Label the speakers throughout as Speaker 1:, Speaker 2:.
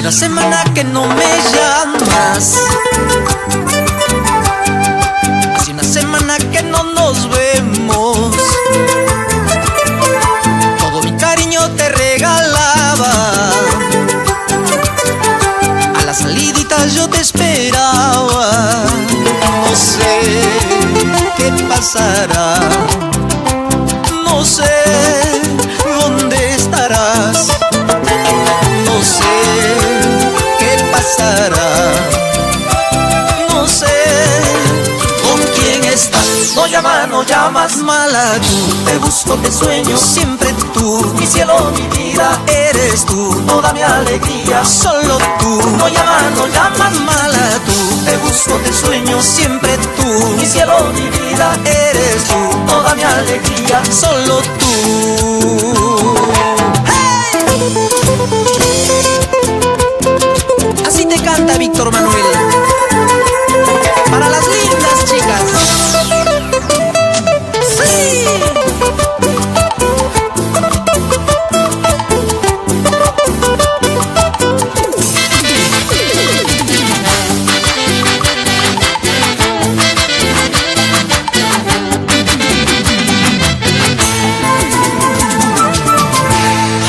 Speaker 1: una semana que no me llamas, hace una semana que no nos vemos. Todo mi cariño te regalaba, a la salidita yo te esperaba. No sé qué pasará, no sé dónde estarás, no sé qué pasará, no sé con quién estás. No llamas, no llamas, mala tú, te busco, te sueño, siempre tú, mi cielo, mi vida, eres tú, toda mi alegría, solo tú. No llamas, mala tú, te busco, te sueño, siempre tú, mi cielo, mi vida, eres tú, toda mi alegría, solo tú. ¡Hey! Así te canta Víctor Manuel, para las lindas chicas. ¡Sí!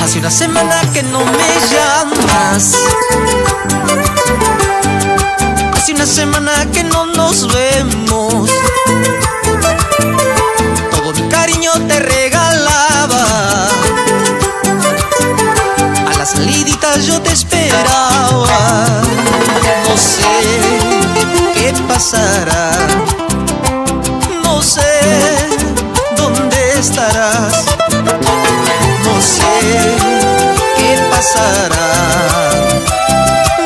Speaker 1: Hace una semana que no me llamas, hace una semana que no nos vemos. Todo mi cariño te regalaba, a la salidita yo te esperaba. No sé qué pasará, no sé dónde estarás, no sé qué pasará,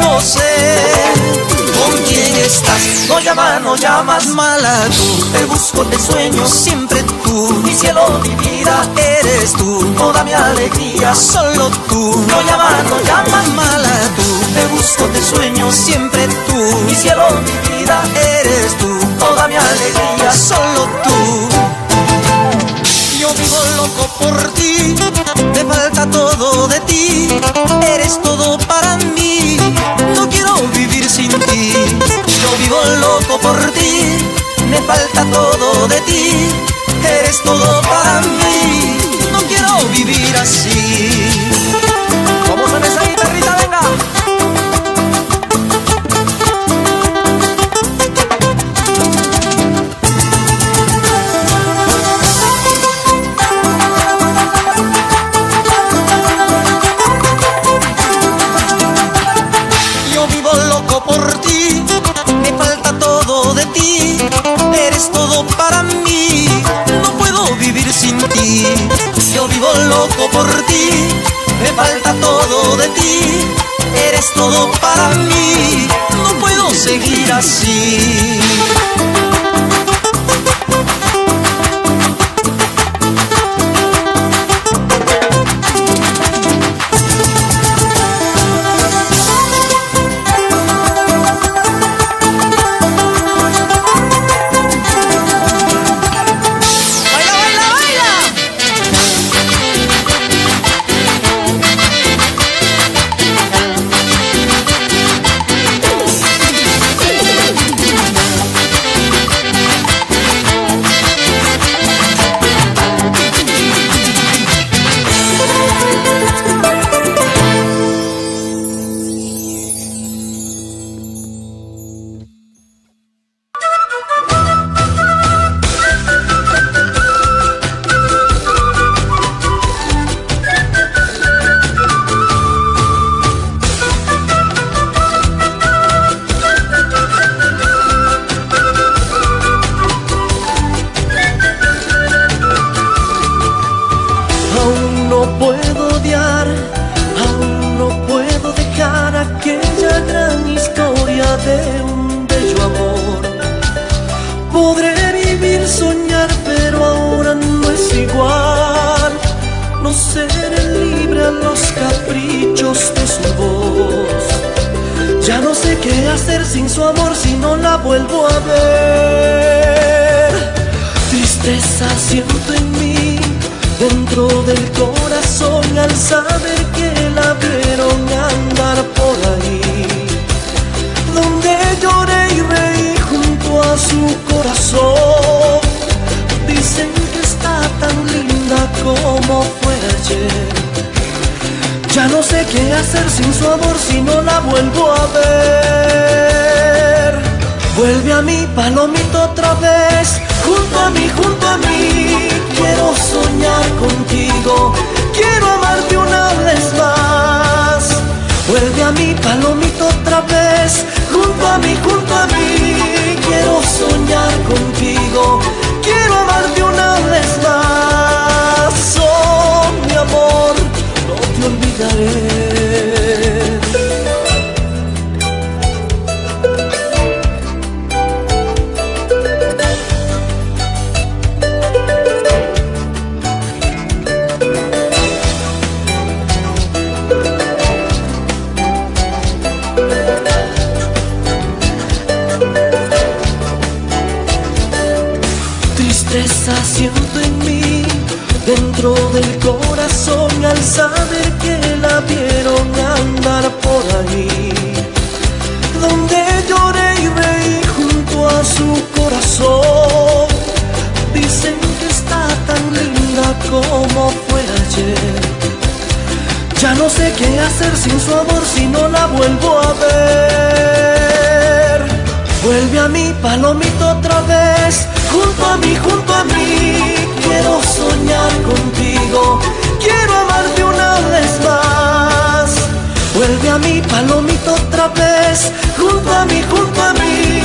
Speaker 1: no sé con quién estás. No llamas, mala tú, te busco, te sueño, siempre tú, mi cielo, mi vida, eres tú, toda mi alegría, solo tú. No llamas, mala tú, te busco, te sueño, siempre tú, mi cielo, mi vida, eres tú, toda mi alegría, solo tú. Yo vivo loco por ti, me falta todo de ti, eres todo para mí, no quiero vivir sin ti. Yo vivo loco por ti, me falta todo de ti, eres todo para mí, no quiero vivir así. ¿Cómo suena esa guitarrita? Venga. Eres todo para mí, no puedo vivir sin ti. Yo vivo loco por ti, me falta todo de ti. Eres todo para mí, no puedo seguir así.
Speaker 2: Siento en mí, dentro del corazón, al saber que la vieron andar por ahí. su corazón. Dicen que está tan linda como fue ayer. Ya no sé qué hacer sin su amor si no la vuelvo a ver. Vuelve a mí, palomito, otra vez, junto a mí, junto a mí. Quiero soñar contigo, quiero amarte una vez más. Vuelve a mí, palomito, otra vez, junto a mí, junto a mí. Quiero soñar contigo, quiero amarte una vez más. Oh, mi amor, no te olvidaré. Tristeza siento en mí, dentro del corazón, al saber que la vieron andar por ahí. Donde lloré y reí junto a su corazón. Dicen que está tan linda como fue ayer. Ya no sé qué hacer sin su amor si no la vuelvo a ver. Vuelve a mí, palomito, otra vez, junto a mí, junto a mí. Quiero soñar contigo, quiero amarte una vez más. Vuelve a mí, palomito, otra vez, junto a mí, junto a mí.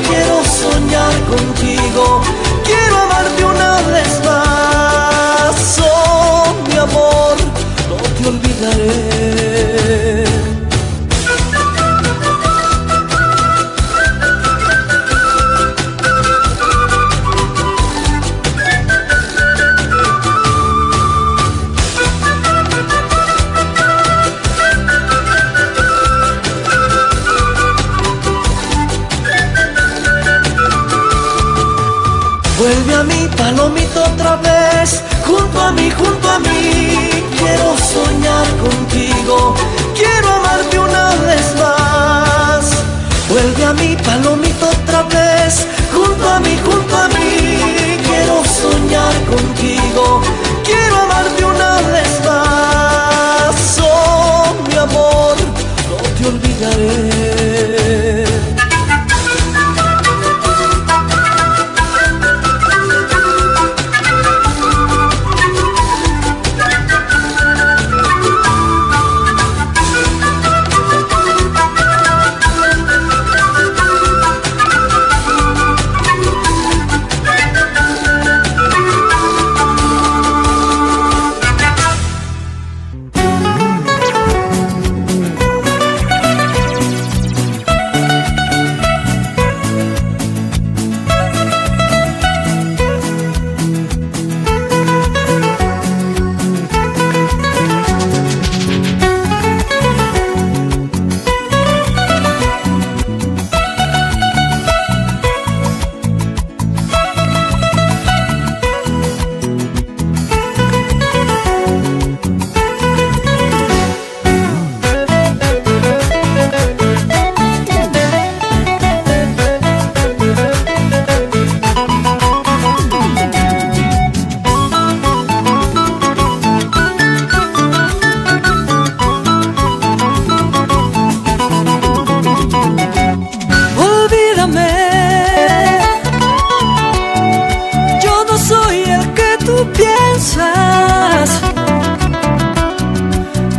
Speaker 2: Quiero soñar contigo, quiero amarte una vez más. Oh, mi amor, no te olvidaré. Vuelve a mí, palomito, otra vez, junto a mí, junto a mí. Quiero soñar contigo, quiero amarte una vez más. Vuelve a mí, palomito, otra vez, junto a mí, junto a mí. Quiero soñar contigo, quiero amarte una vez más. Oh, mi amor, no te olvidaré.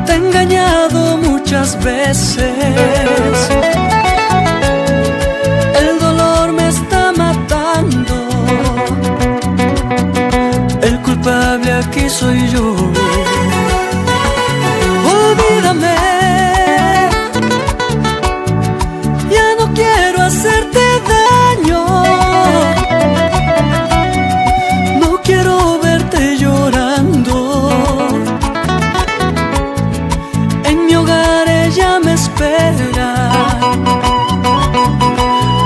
Speaker 2: Te he engañado muchas veces. El dolor me está matando. El culpable aquí soy yo. Olvídame. Ya no quiero hacerte daño. No quiero verte llorando. En mi hogar ella me espera.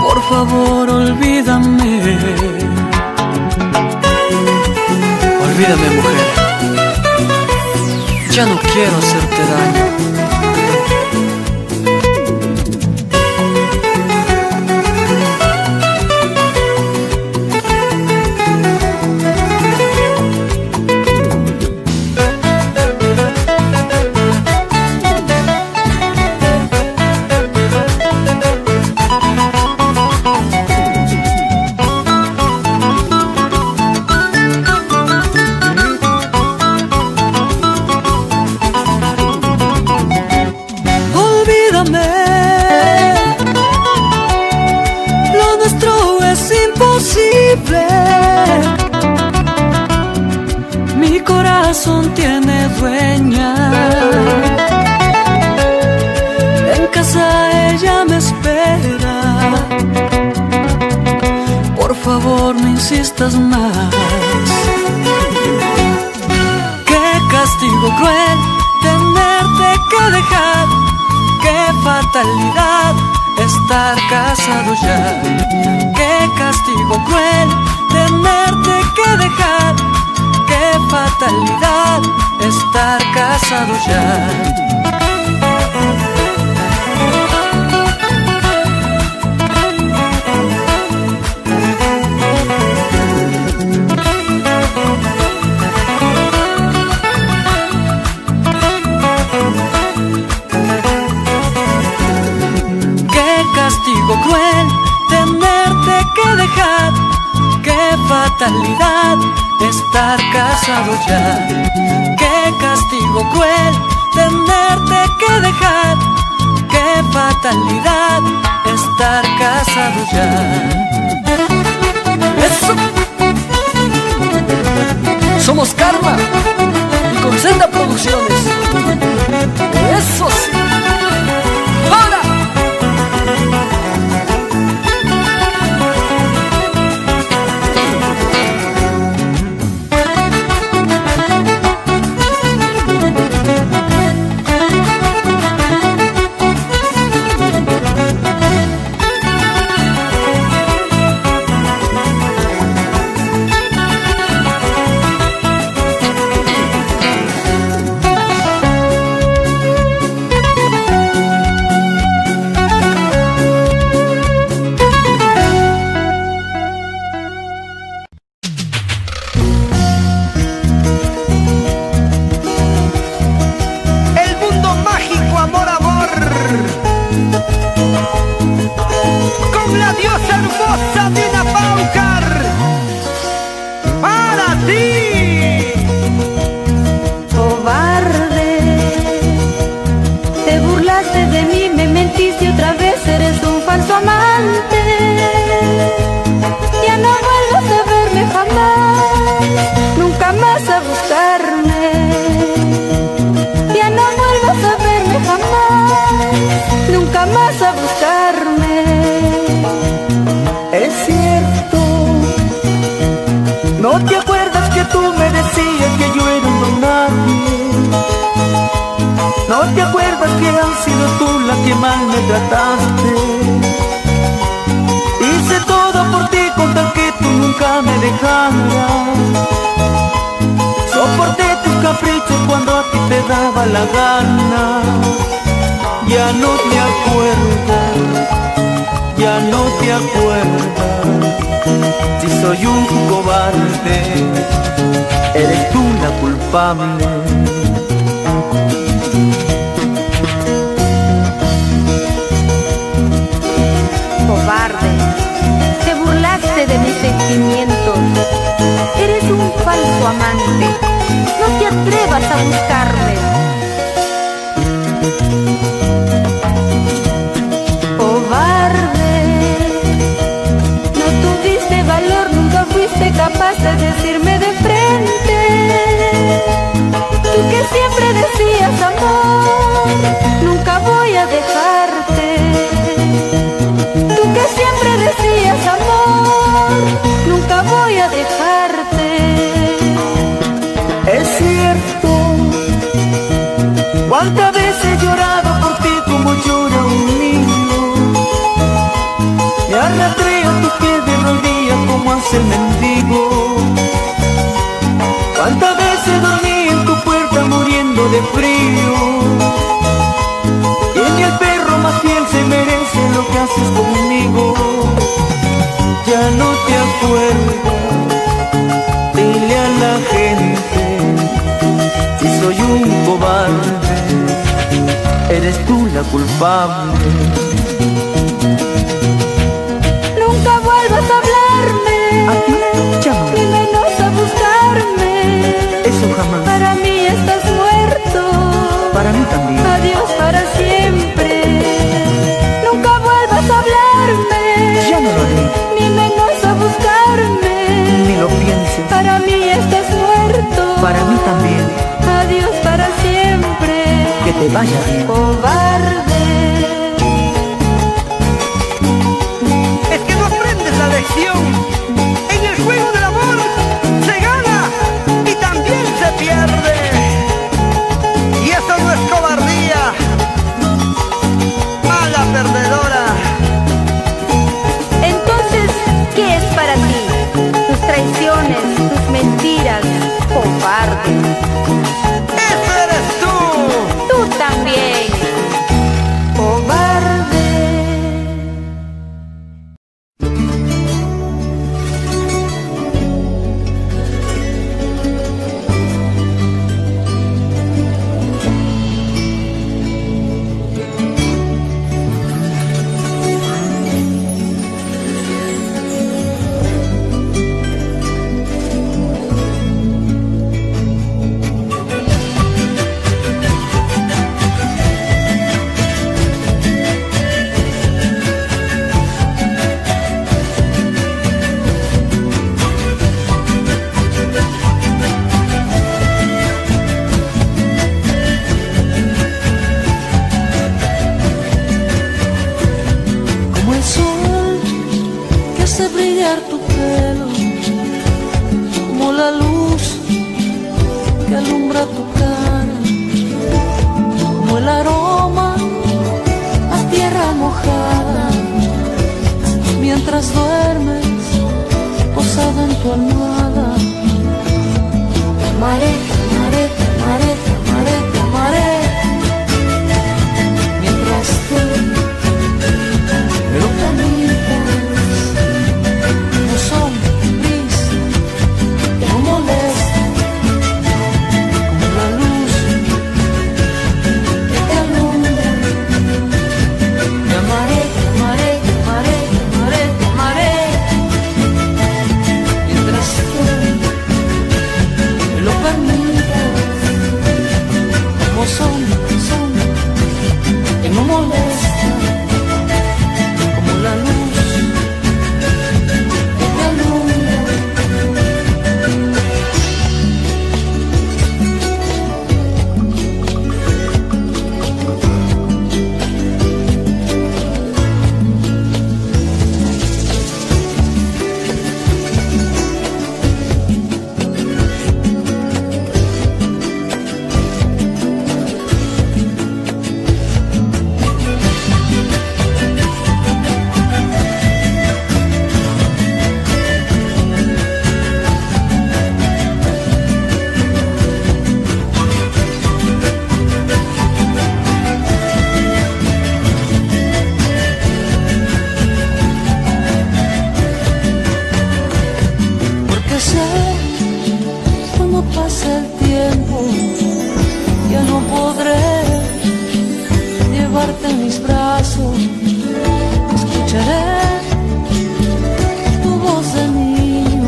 Speaker 2: Por favor, olvídame. Olvídame, mujer. Ya no quiero hacerte daño. corazón tiene dueña. En casa ella me espera. Por favor, no insistas más. Qué castigo cruel tenerte que dejar. Qué fatalidad estar casado ya. Qué castigo cruel tenerte que dejar. Qué fatalidad estar casado ya. Castigo cruel tenerte que dejar. Qué fatalidad estar casado ya. Qué castigo cruel tenerte que dejar. Qué fatalidad estar casado ya. Eso. Somos Karma y con Senda Producciones. Eso sí. ¡Ahora!
Speaker 3: La gana, ya no te acuerdas, ya no te acuerdas. Si soy un cobarde, eres tú la culpable.
Speaker 4: Cobarde, te burlaste de mis sentimientos. Eres un falso amante, no te atrevas a buscarme. Cobarde, no tuviste valor, nunca fuiste capaz de decirme de frente. Tú que siempre decías amor, nunca voy a dejarte. Tú que siempre decías amor, nunca voy a dejarte.
Speaker 3: Es cierto, cuántas veces he llorado por ti como llora un niño. Me arrastré a tus pies de rodillas como hace el mendigo. Cuántas veces dormí en tu puerta muriendo de frío. Y ni el perro más fiel se merece lo que haces conmigo. Ya no te acuerdas, dile a la gente, si soy un cobarde, eres tú la culpable.
Speaker 4: Nunca vuelvas a hablarme,
Speaker 3: ¿A ti? Llámame.
Speaker 4: ni menos a buscarme.
Speaker 3: Eso jamás.
Speaker 4: Para mí estás muerto,
Speaker 3: Para mí también.
Speaker 4: adiós para siempre. Nunca vuelvas a hablarme,
Speaker 3: Ya no lo haré,
Speaker 4: ni menos a buscarme.
Speaker 3: ni lo pienses.
Speaker 4: Para mí estás muerto,
Speaker 3: Para mí también.
Speaker 4: Adiós para siempre.
Speaker 3: Que te vaya bien.
Speaker 4: Cobarde.
Speaker 5: Es que no aprendes la lección. En el juego del amor se gana y también se pierde. Y eso no es cobardía. Mala perdedora.
Speaker 4: Entonces, ¿qué es para ti? Tus traiciones, tus mentiras, cobarde.
Speaker 5: ¡Eso eres tú!
Speaker 4: Tú también, cobarde.
Speaker 2: Como el sol que hace brillar tu pelo, como la luz que alumbra tu cara, como el aroma a tierra mojada, mientras duermes posada en tu almohada. Te amaré, te amaré, te amaré, te amaré, te amaré, mientras tú me lo permitas, como sombra gris que no molesta, como la luz que te alumbra. Te amaré, te amaré, te amaré, te amaré, te amaré, mientras tú me lo permitas, como sombra que no molesta, como la luz que te alumbra. Porque sé cuando pase el tiempo ya no podré llevarte en mis brazos. Escucharé tu voz de niño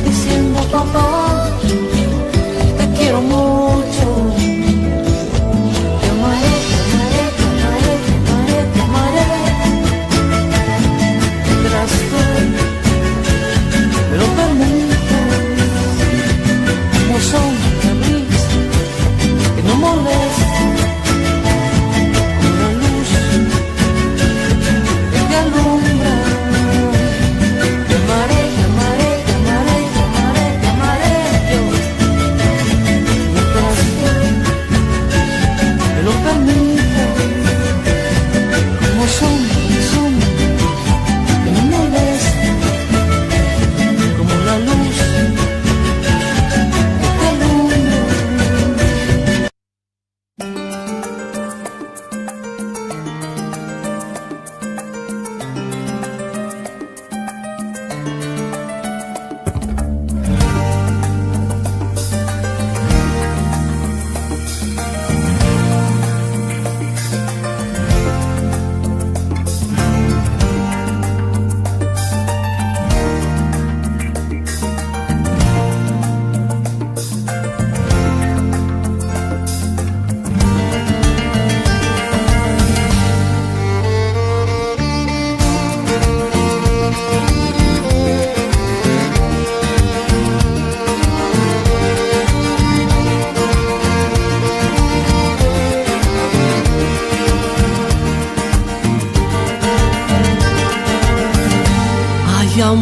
Speaker 2: diciendo: papá, te quiero mucho. Te amaré, te amaré, te amaré, te amaré, te amaré, mientras tú me lo permitas, como sombra gris que no molesta, como la luz que te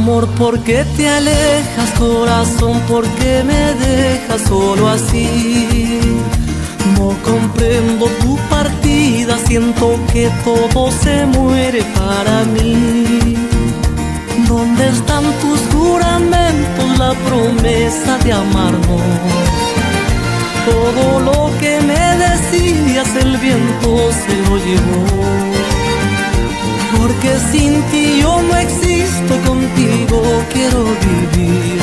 Speaker 2: amor, ¿por qué te alejas, corazón? ¿Por qué me dejas solo así? No comprendo tu partida, siento que todo se muere para mí. ¿Dónde están tus juramentos, la promesa de amarnos? Todo lo que me decías el viento se lo llevó. Porque sin ti yo no existo, contigo quiero vivir.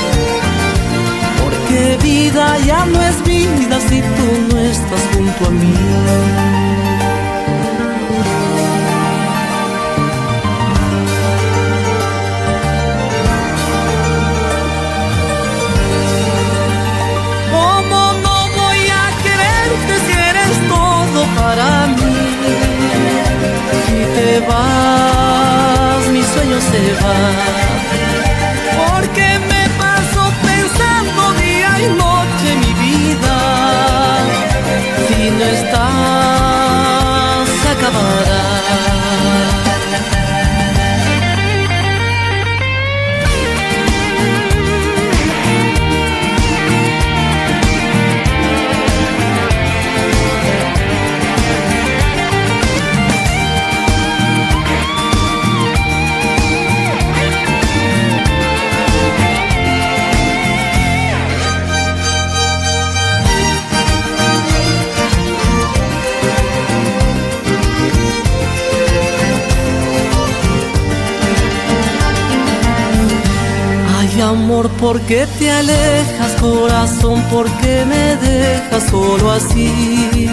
Speaker 2: Porque vida ya no es vida si tú no estás junto a mí. ¿Cómo no voy a quererte si eres todo para mí? Si te vas, mi sueño se va. Porque me paso pensando día y noche mi vida. Si no estás, se acabará. Amor, ¿por qué te alejas, corazón? ¿Por qué me dejas solo así?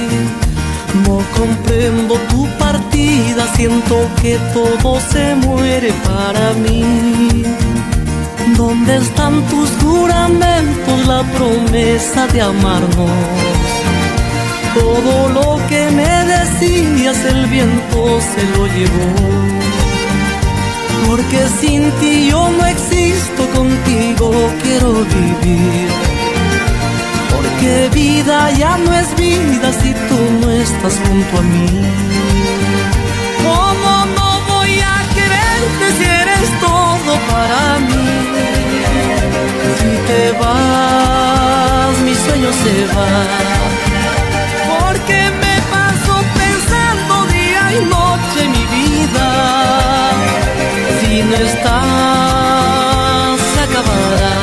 Speaker 2: No comprendo tu partida, siento que todo se muere para mí. ¿Dónde están tus juramentos, la promesa de amarnos? Todo lo que me decías el viento se lo llevó. Porque sin ti yo no existo, contigo quiero vivir. Porque vida ya no es vida si tú no estás junto a mí. ¿Cómo no voy a quererte si eres todo para mí? Si te vas, mi sueño se va. Porque me paso pensando día y noche mi vida. Si no estás, se acabará.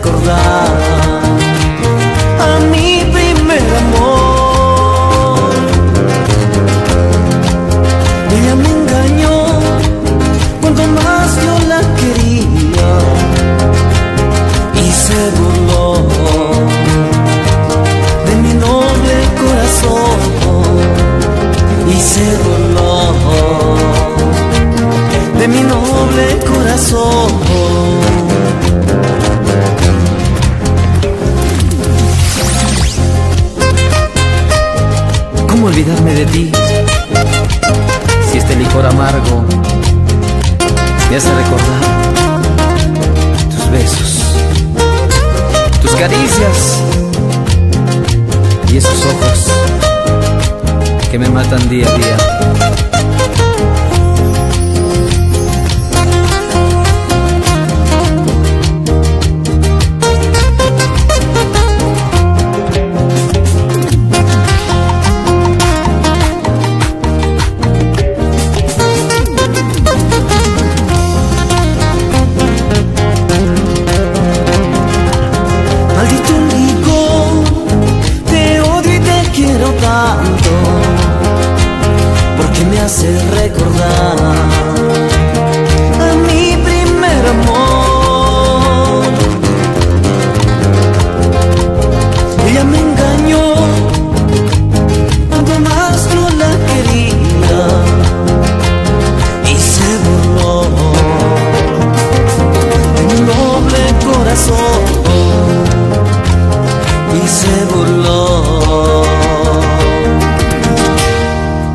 Speaker 2: recordar a mi primer amor. Ella me engañó cuando más yo la quería y se burló de mi noble corazón y se burló de mi noble corazón. ¿Cómo olvidarme de ti si este licor amargo me hace recordar tus besos, tus caricias y esos ojos que me matan día a día? Porque me hace recordar a mi primer amor. Ella me engañó cuando más yo la quería y se burló de mi noble corazón y se burló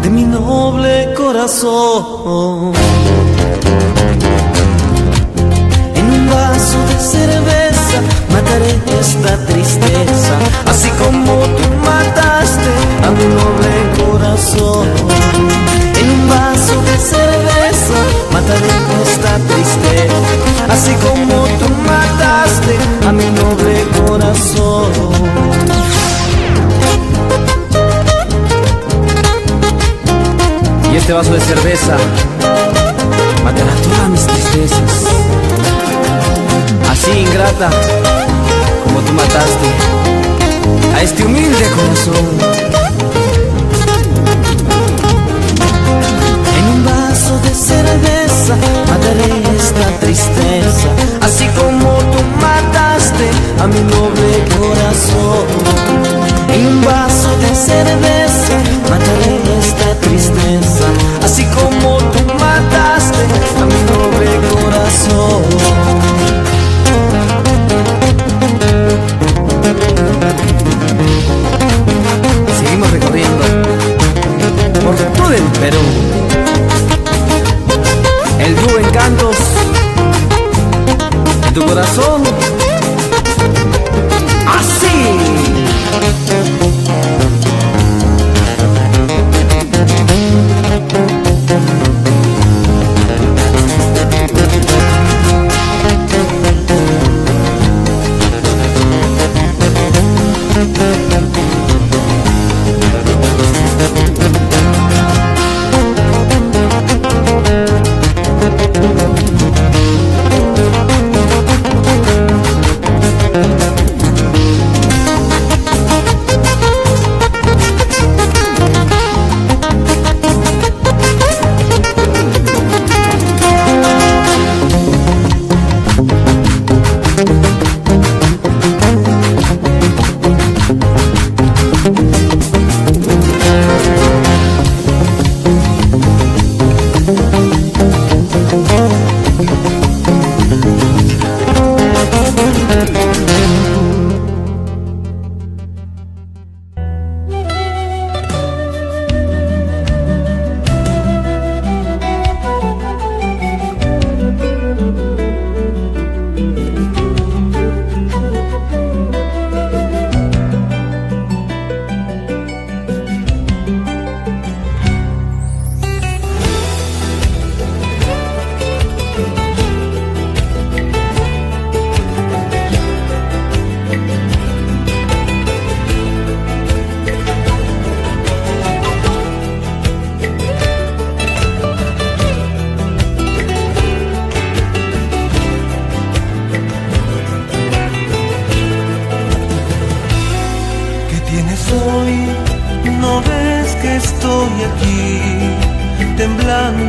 Speaker 2: de mi noble corazón. En un vaso de cerveza mataré esta tristeza, así como tú mataste a mi noble corazón. En un vaso de cerveza mataré esta tristeza, así como tú mataste a mi noble corazón. Y este vaso de cerveza matará todas mis tristezas, así ingrata como tú mataste a este humilde corazón. En un vaso de cerveza mataré esta tristeza, así como tú mataste a mi noble corazón. En un vaso de cerveza mataré esta tristeza, así como tú mataste a mi noble corazón. Seguimos recorriendo por todo el Perú, el dúo Encantos en tu corazón. Así.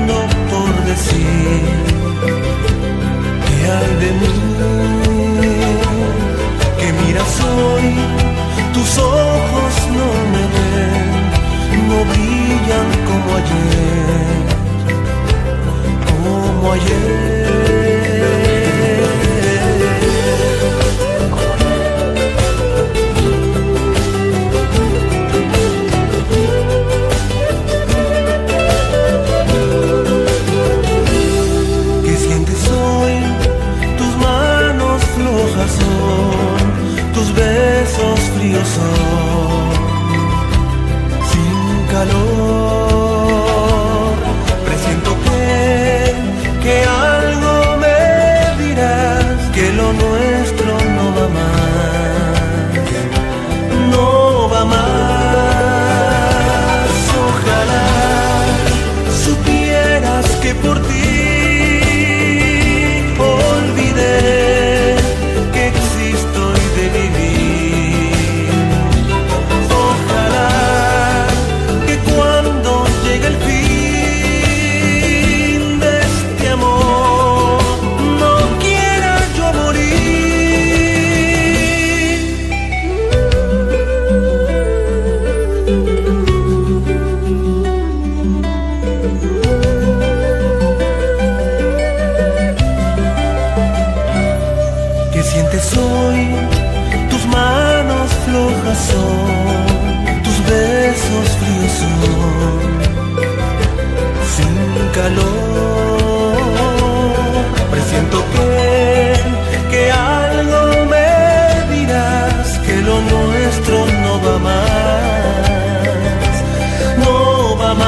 Speaker 2: mundo por decir. ¿Qué hay de mí? Que miras hoy, tus ojos no me ven, no brillan como ayer, como ayer. Tus besos fríos son sin calor. Presiento que algo me dirás, que lo nuestro no va más, no va más. Ojalá supieras que por ti olvidé que existo y de vivir. Ojalá que cuando llegue el fin de este amor no quiera yo morir. ¿Qué sientes hoy? Tus manos flojas son, tus besos fríos son, sin calor. Presiento que algo me dirás, que lo nuestro no va más, no va más.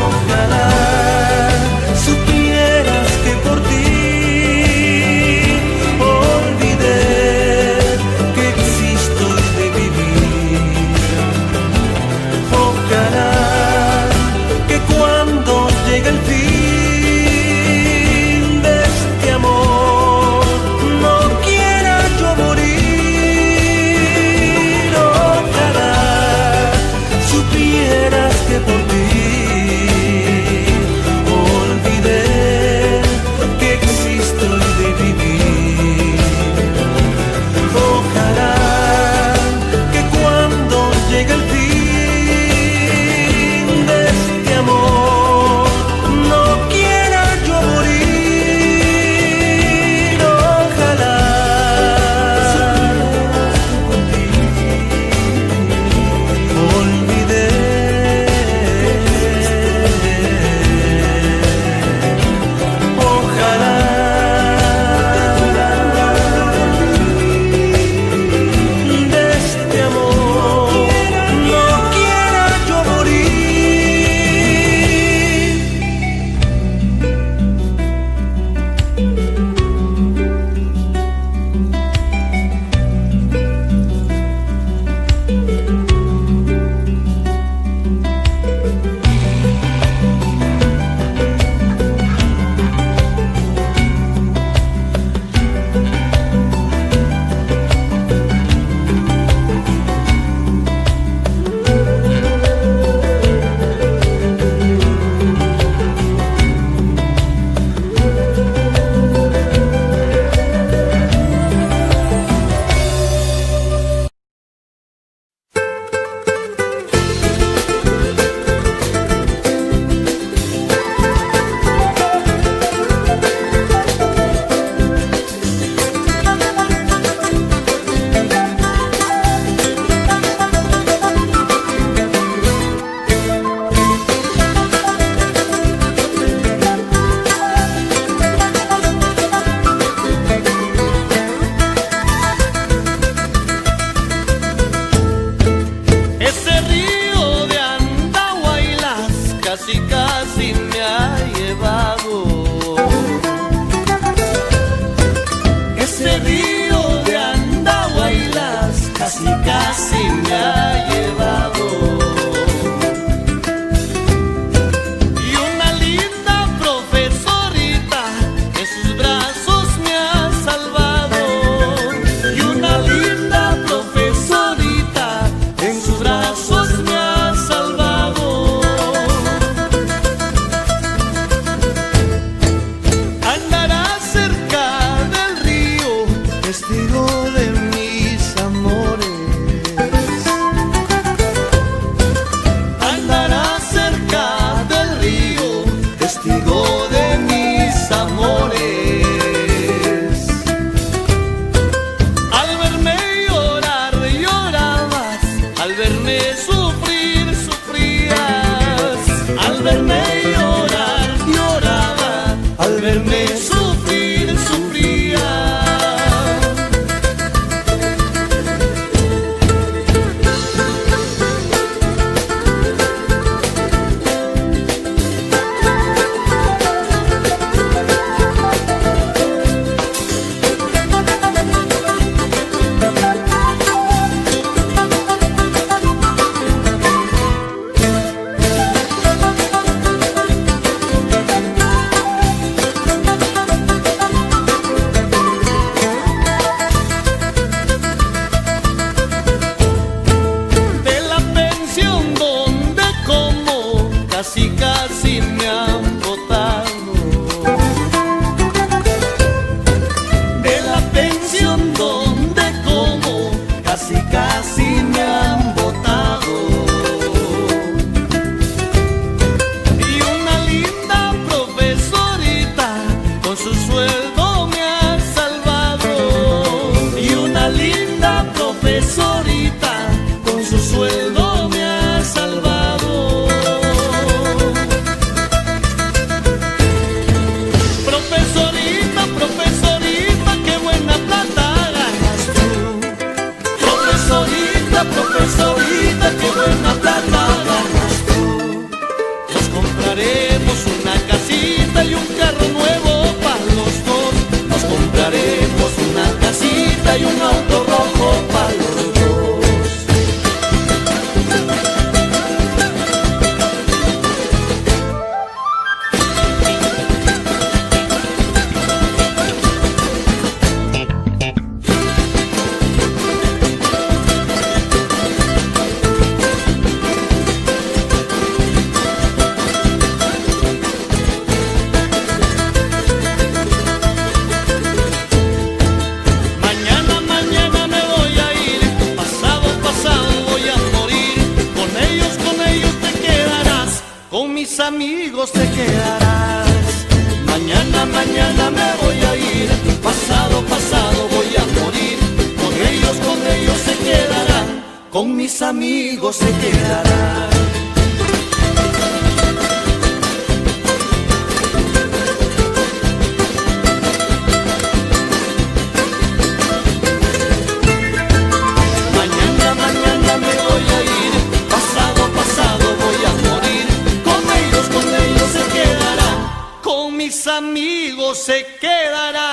Speaker 2: Ojalá supieras que por ti llega el fin de este amor, no quiera yo morir. Ojalá supieras que por ti olvidé que existo y de vivir. Ojalá que cuando llegue el fin de este amor no quiera yo morir. Ojalá olvidé ojalá de este amor no quiera yo morir. al verme llorar, lloraba, al verme sufrir, sufría. Casi me han botado de la pensión donde como, casi me han botado. Y una linda profesorita con su sueldo me ha salvado. Y una linda profesorita con su sueldo me ha salvado. Profesorita, qué buena plata ganas tú. Nos compraremos una casita y un carro nuevo para los dos. Nos compraremos una casita y un auto rojo para los dos. Amigos te quedarás. Mañana me voy a ir. Pasado voy a morir. Con ellos se quedarán. Con mis amigos se quedarán. Mañana me voy a ir. Pasado voy a morir. Con ellos se quedarán, con mis amigos se quedarán.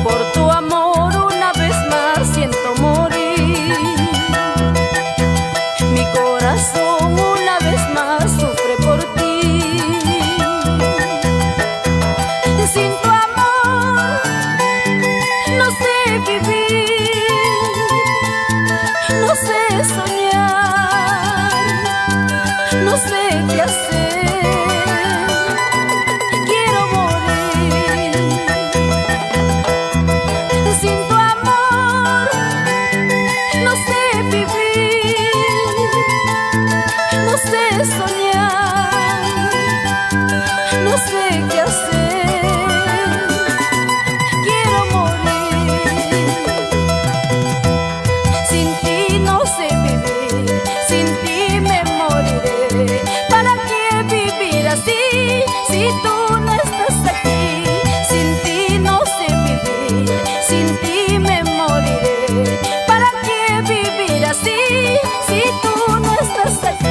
Speaker 4: Por tu amor una vez más siento morir.
Speaker 6: vivir, no sé soñar, no sé qué hacer, quiero morir. Sin tu amor no sé vivir, no sé soñar, no sé qué hacer, quiero morir. Sin ti no sé vivir, sin ti me moriré. ¿Para qué vivir así si tú no estás aquí? Sin ti no sé vivir, sin ti me moriré. ¿Para qué vivir así si tú no estás aquí?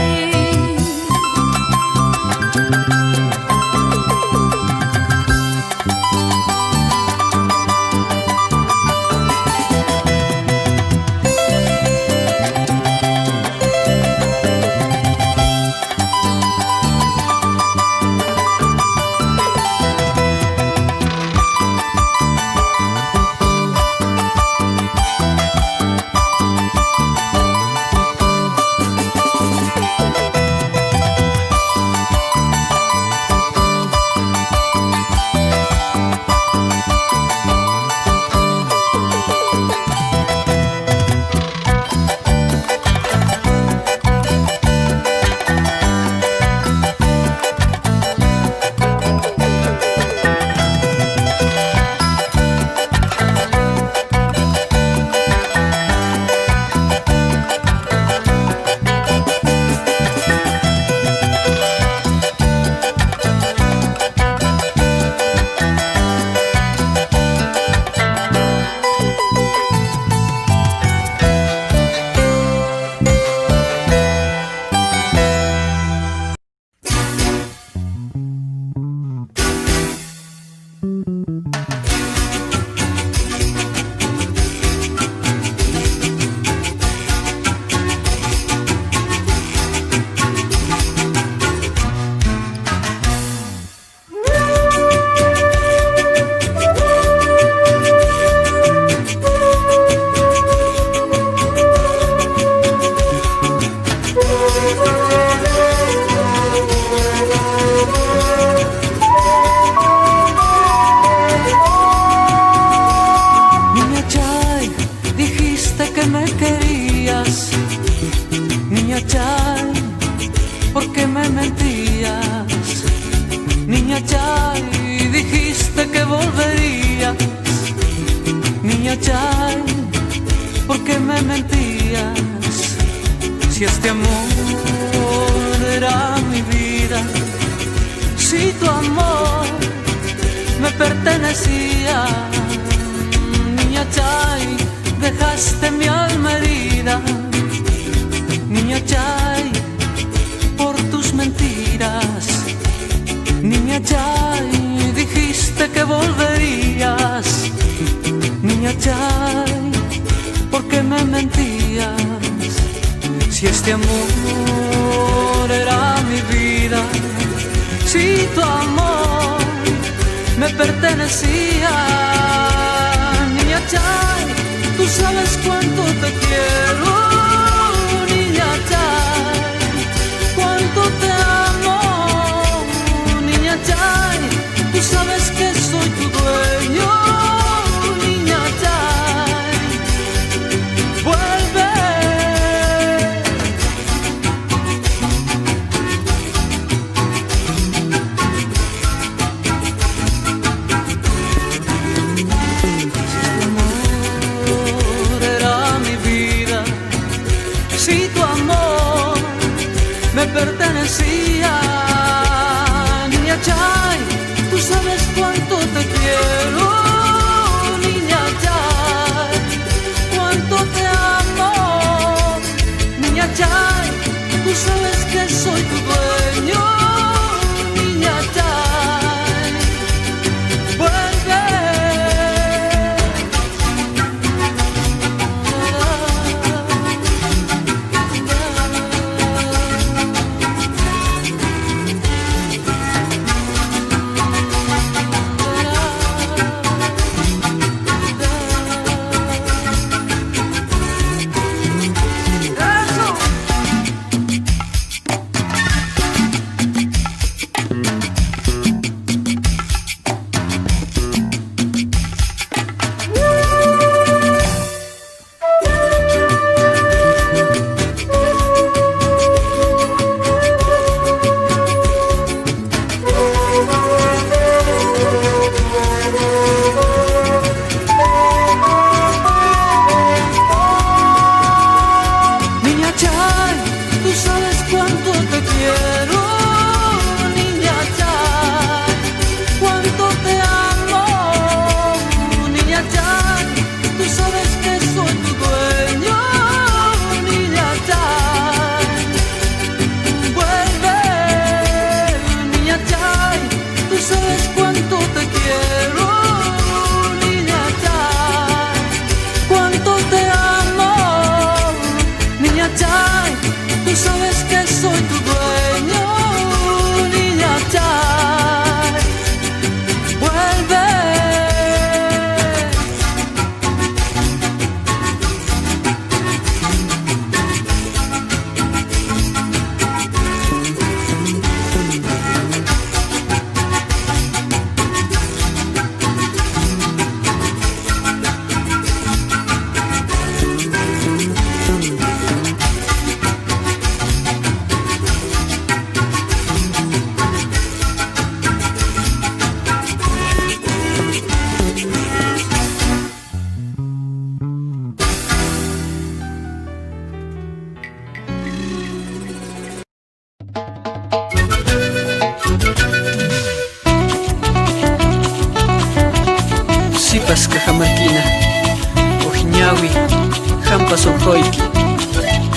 Speaker 7: pasojoiki,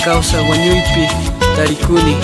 Speaker 7: causa guanyuipi, tarikuni.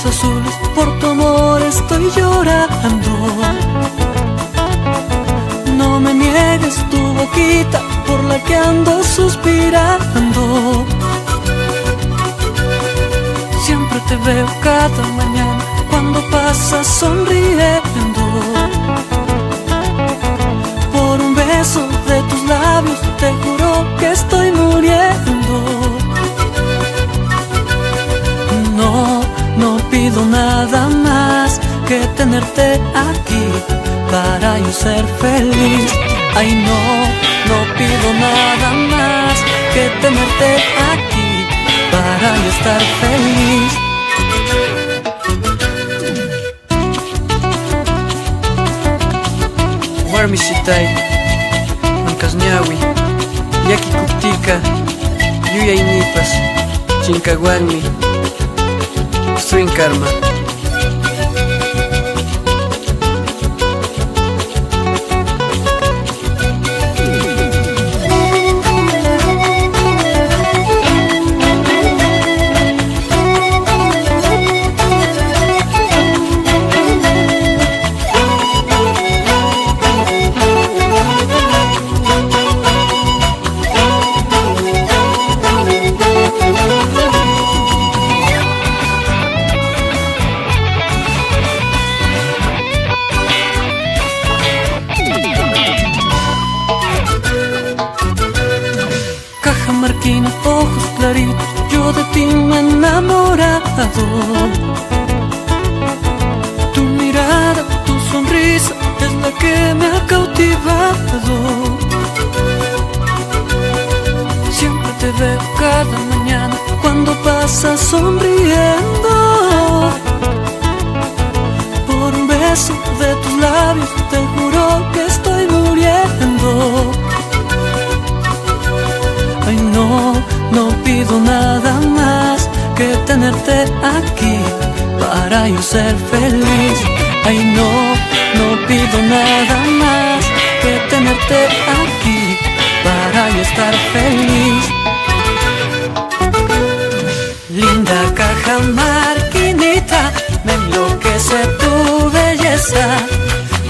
Speaker 2: Azules, por tu amor estoy llorando. No me niegues tu boquita por la que ando suspirando. Siempre te veo cada mañana cuando pasas sonriendo. Por un beso de tus labios te juro que estoy muriendo. No pido nada más que tenerte aquí para yo ser feliz. Ay, no pido nada más que tenerte aquí para yo estar feliz.
Speaker 7: Warmishitai, Ancasñawi, Yaki Kutika, Yuya Inipas, Chincaguanmi, Swing Karma.
Speaker 2: Cajamarquina, ojos claritos, yo de ti me he enamorado. Tu mirada, tu sonrisa es la que me ha cautivado. Siempre te veo cada mañana cuando pasas sonriendo. Por un beso de tus labios te juro que estoy muriendo. Ay, no pido nada más que tenerte aquí para yo ser feliz. Ay, no pido nada más que tenerte aquí para yo estar feliz. Linda cajamarquinita, me enloquece tu belleza.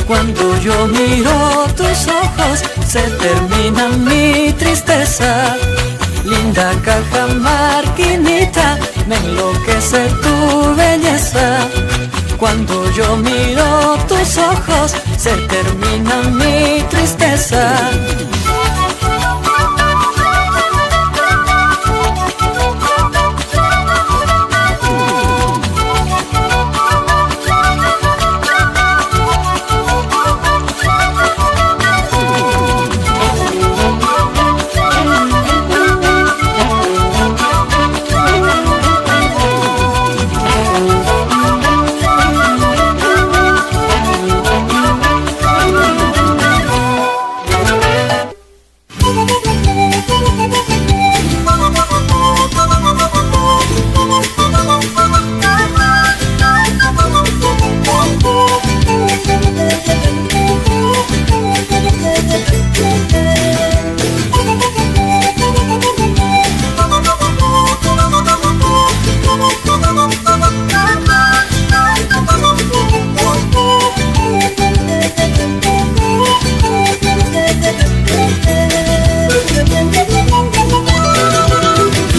Speaker 2: Cuando yo miro tus ojos, se termina mi tristeza. Linda cajamarquinita, me enloquece tu belleza. Cuando yo miro tus ojos, se termina mi tristeza.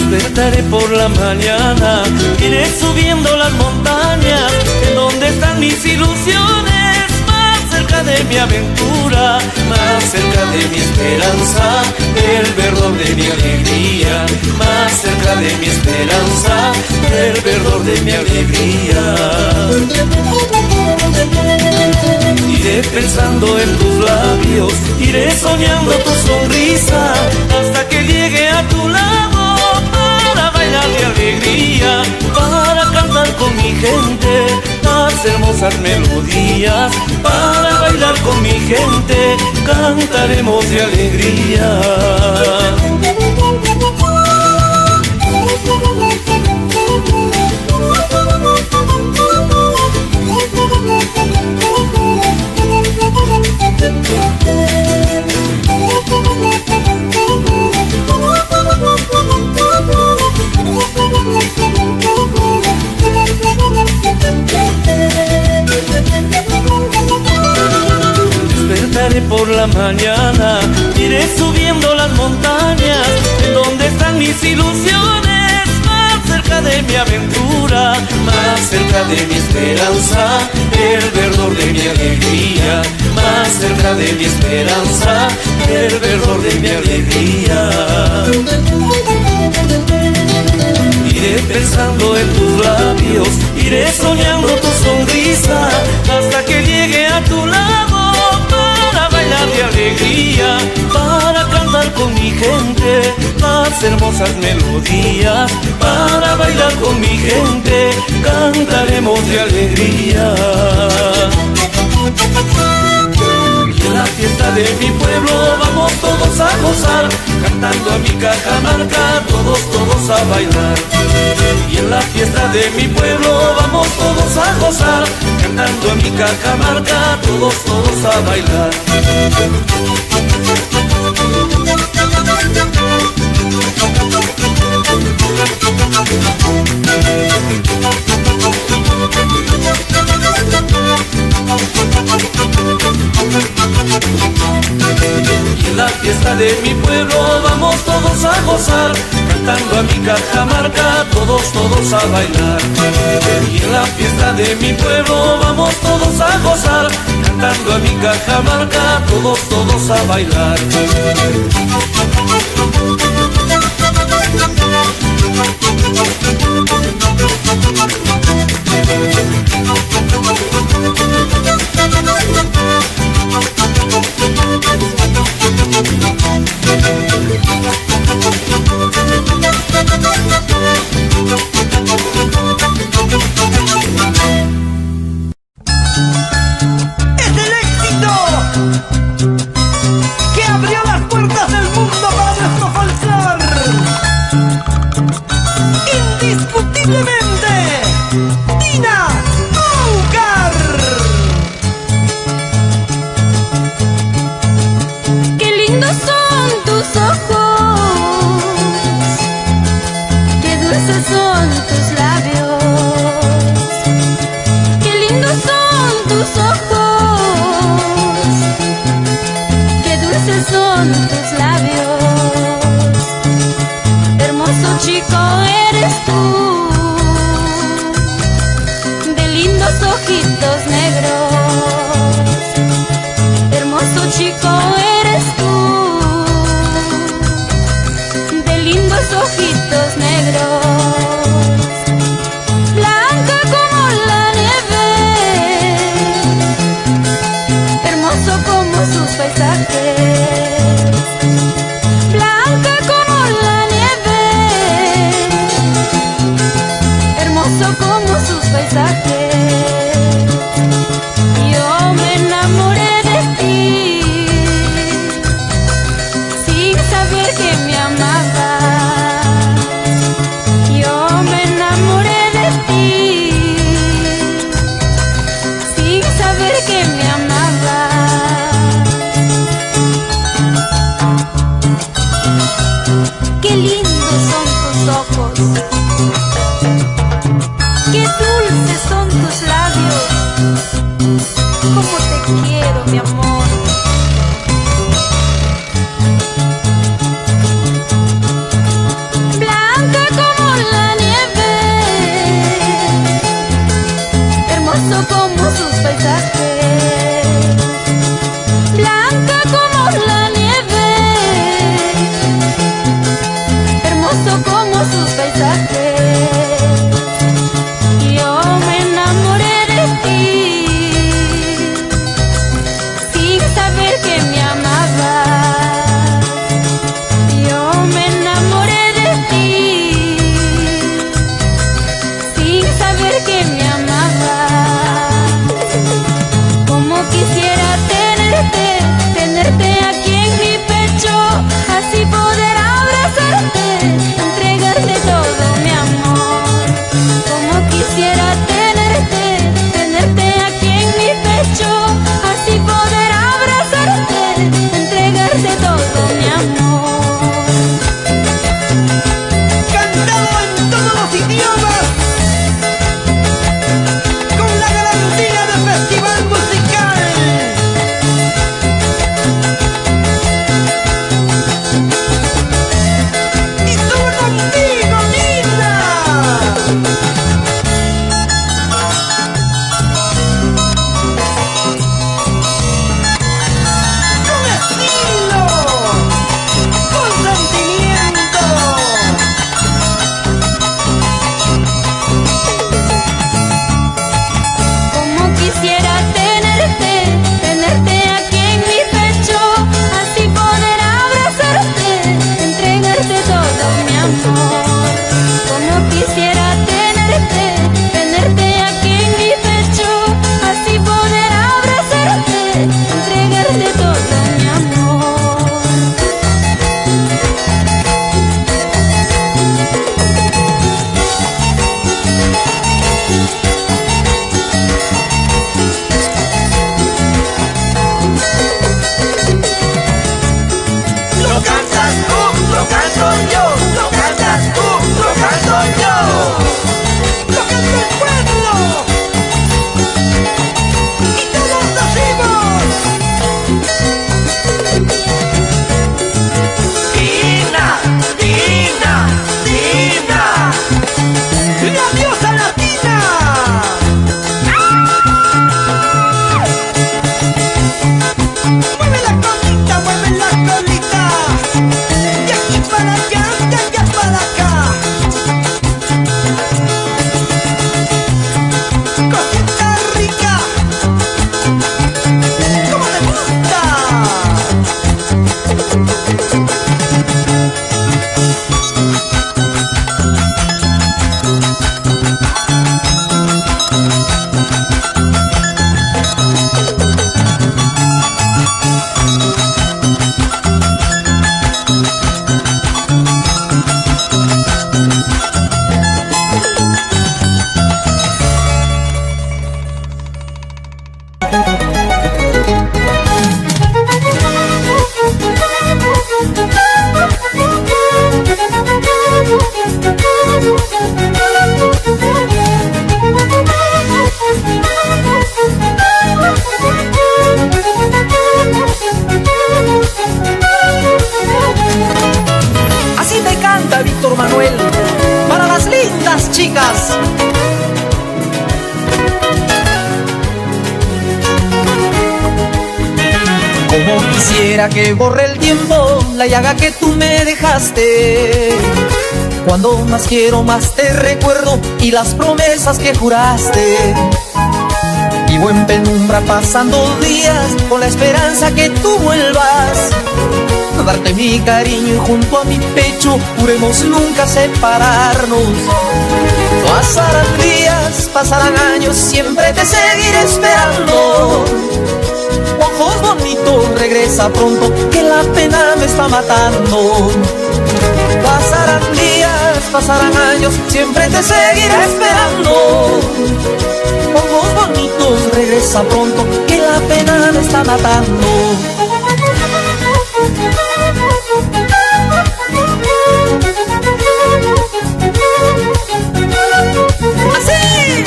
Speaker 3: Despertaré por la mañana, iré subiendo las montañas, en donde están mis ilusiones, más cerca de mi aventura, más cerca de mi esperanza, el verdor de mi alegría, más cerca de mi esperanza.
Speaker 2: esperanza, el verdor de mi alegría. Iré pensando en tus labios, iré soñando tu sonrisa, hasta que llegue a tu lado para bailar de alegría, para cantar con mi gente las hermosas melodías, para bailar con mi gente cantaremos de alegría. Despertaré por la mañana, iré subiendo las montañas, en donde están mis ilusiones, más cerca de mi aventura, más cerca de mi esperanza, el verdor de mi alegría, más cerca de mi esperanza, el verdor de mi alegría. Iré pensando en tus labios, iré soñando tu sonrisa, hasta que llegue a tu lado para bailar de alegría, para cantar con mi gente las hermosas melodías, para bailar con mi gente cantaremos de alegría. Y en la fiesta de mi pueblo vamos todos a gozar, cantando a mi Cajamarca, todos a bailar. Y en la fiesta de mi pueblo vamos todos a gozar, cantando a mi Cajamarca, todos a bailar. Y en la fiesta de mi pueblo vamos todos a gozar, cantando a mi Cajamarca, todos a bailar. Y en la fiesta de mi pueblo vamos todos a gozar, cantando a mi Cajamarca, todos a bailar.
Speaker 5: Es el éxito que abrió las puertas del mundo para nuestro folclor. Indiscutiblemente, Tina Aucar.
Speaker 6: Qué lindos son tus ojos, qué dulces son tus labios. Qué lindos son tus ojos, qué dulces son tus labios. Hermoso chico eres tú, de lindos ojitos negros. Hermoso chico eres tú, de lindos ojitos negros. Blanca como la nieve, hermoso como sus paisajes. Blanca como la nieve, hermoso como sus paisajes. Yo me enamoré de ti, sin saber que me amabas. Yo me enamoré de ti, sin saber que me amabas. Qué lindos son tus ojos, qué dulces son tus labios. Cómo te quiero, mi amor. Blanca como la nieve, hermoso como sus paisajes. Blanca como la nieve, hermoso como sus paisajes.
Speaker 1: chicas. Como quisiera que borre el tiempo la llaga que tú me dejaste. Cuando más quiero, más te recuerdo y las promesas que juraste. Vivo en penumbra pasando días con la esperanza que tú vuelvas. Darte mi cariño y junto a mi pecho juremos nunca separarnos. Pasarán días, pasarán años, siempre te seguiré esperando. Ojos bonitos, regresa pronto, que la pena me está matando. Pasarán días, pasarán años, siempre te seguiré esperando. Ojos bonitos, regresa pronto, que la pena me está matando. ¡Así!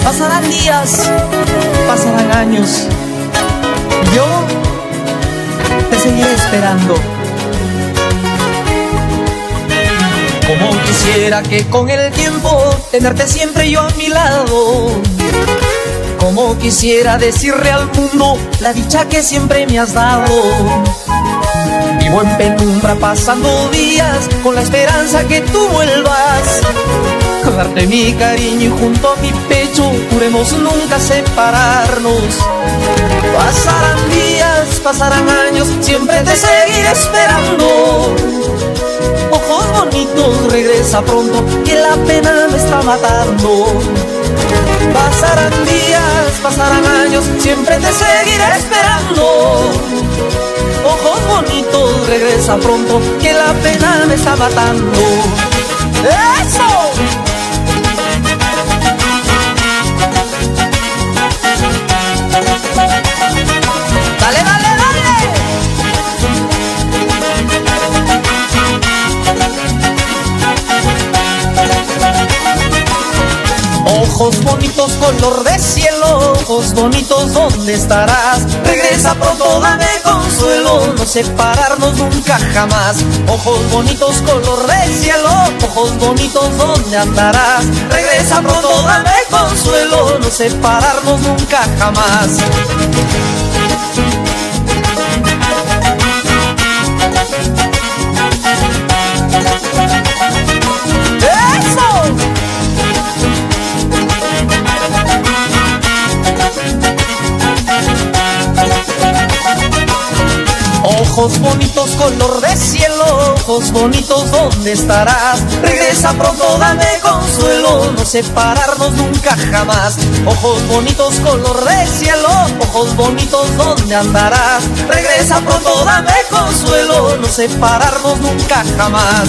Speaker 1: Pasarán días, pasarán años, yo te seguiré esperando. Como quisiera que con el tiempo tenerte siempre yo a mi lado. Como quisiera decirle al mundo la dicha que siempre me has dado. Vivo en penumbra pasando días con la esperanza que tú vuelvas. Darte mi cariño y junto a mi pecho juremos nunca separarnos. Pasarán días, pasarán años, siempre te seguiré esperando. Ojos bonitos, regresa pronto, que la pena me está matando. Pasarán días, pasarán años, siempre te seguiré esperando. Ojos bonitos, regresa pronto, que la pena me está matando. ¡Eso! ¡Dale, dale, dale! Ojos bonitos, color de cielo, ojos bonitos, ¿dónde estarás? Regresa pronto, dame consuelo, no separarnos nunca jamás. Ojos bonitos, color de cielo, ojos bonitos, ¿dónde andarás? Regresa pronto, dame consuelo, no separarnos nunca jamás. Ojos bonitos, color de cielo, ojos bonitos, ¿dónde estarás? Regresa pronto, dame consuelo, no separarnos nunca jamás. Ojos bonitos, color de cielo, ojos bonitos, ¿dónde andarás? Regresa pronto, dame consuelo, no separarnos nunca jamás.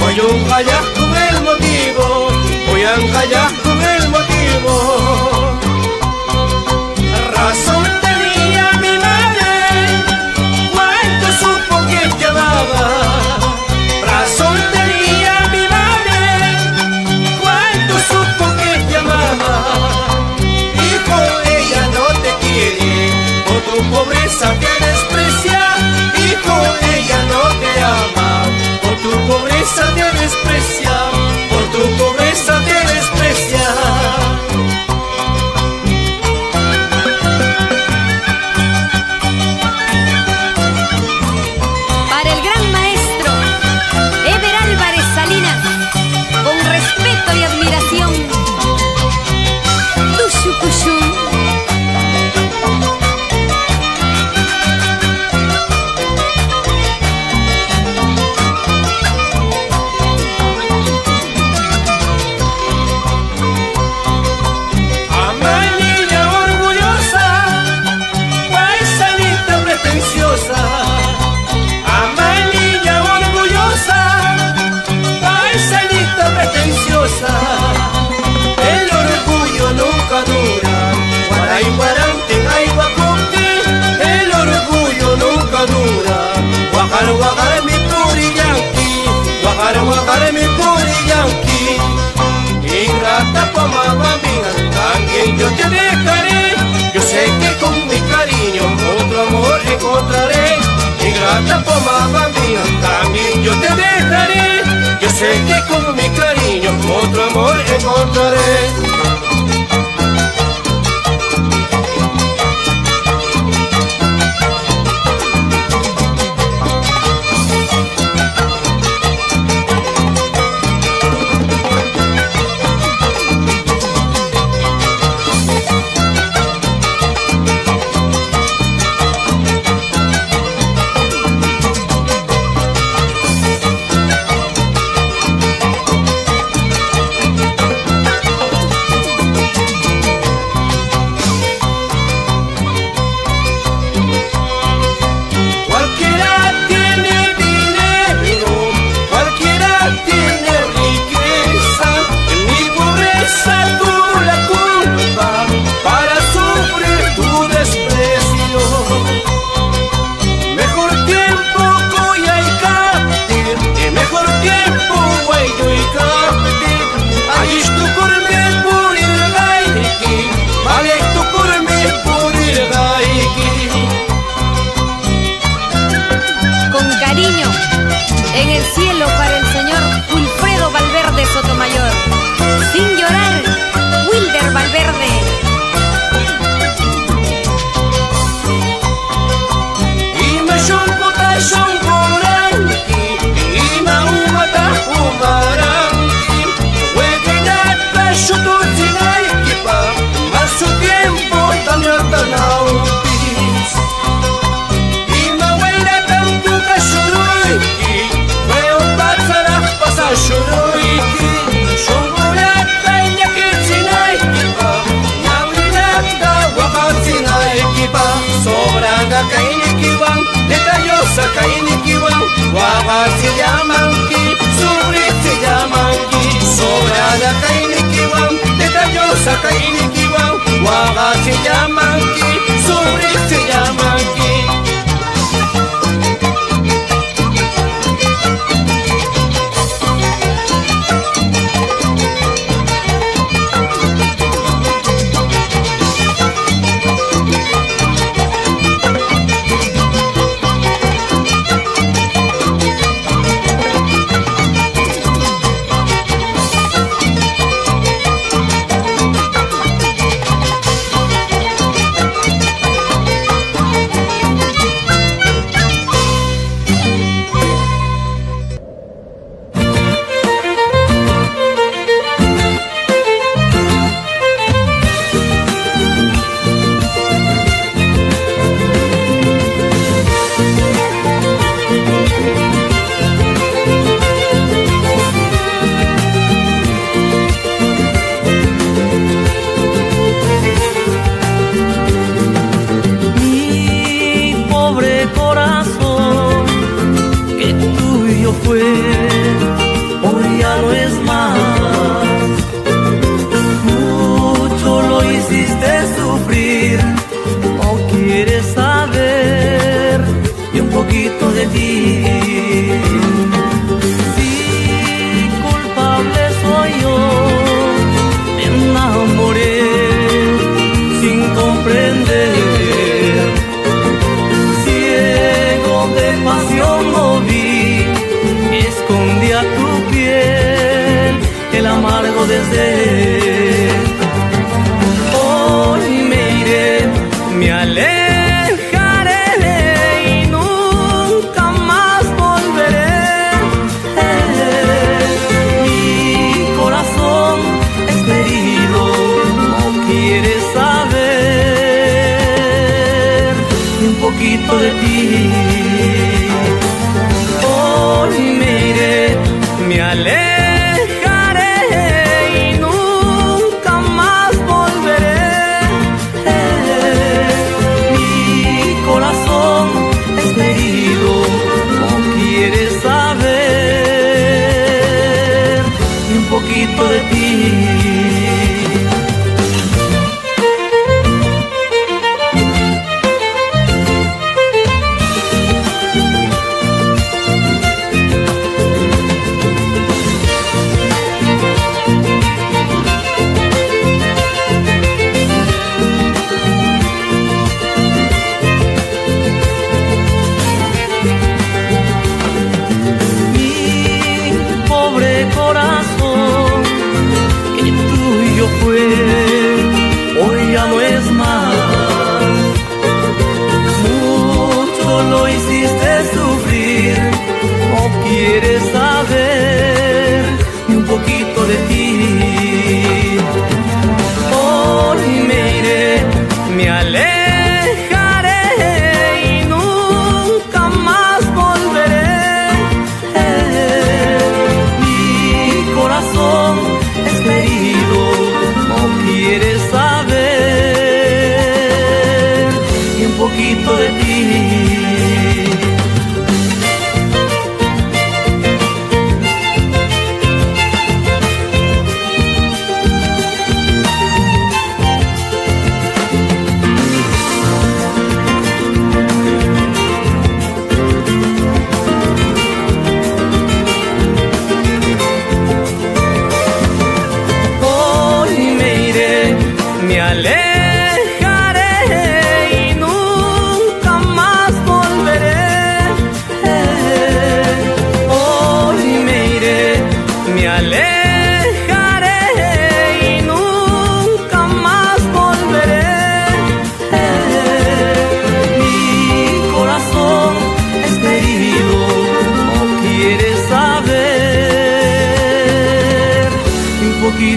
Speaker 2: Voy a engallar con el motivo, voy a engallar con el motivo. Razón tenía mi madre cuando supo que te amaba. Razón tenía mi madre cuando supo que te amaba. Hijo, ella no te quiere, por tu pobreza te desprecia. Hijo, ella no te ama, por tu pobreza te desprecia, por tu pobreza te desprecia. Ingrata pomada mía, también yo te dejaré. Yo sé que con mi cariño otro amor encontraré. Ingrata pomada mía, también yo te dejaré. Yo sé que con mi cariño otro amor encontraré.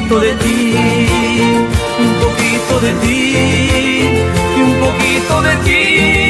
Speaker 3: poquito de ti, un poquito de ti, y un poquito de ti.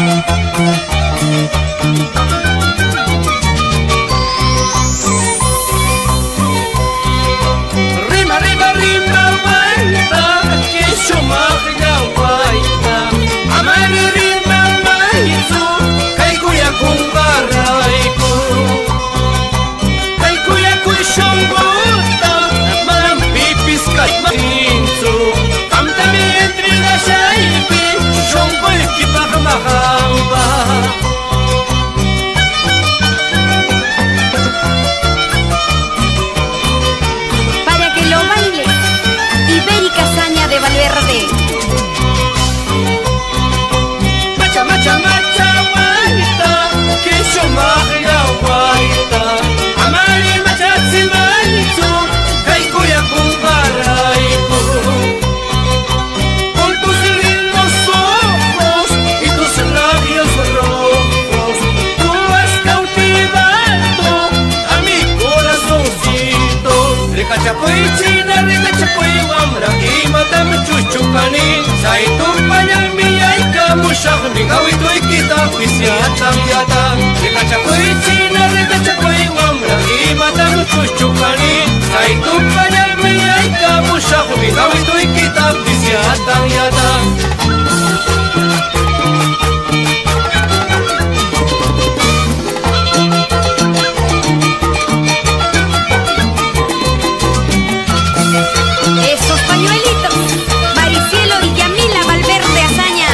Speaker 6: Va.
Speaker 2: Bingawito ikita pisiatan yata Rikachakoy china, rikachakoy wambra Imatang chuchukani Kaitu panyalme ay kabusyak Bingawito ikita pisiatan yata
Speaker 4: Esos pañuelitos, Maricielo y Yamila Valverde Azaña.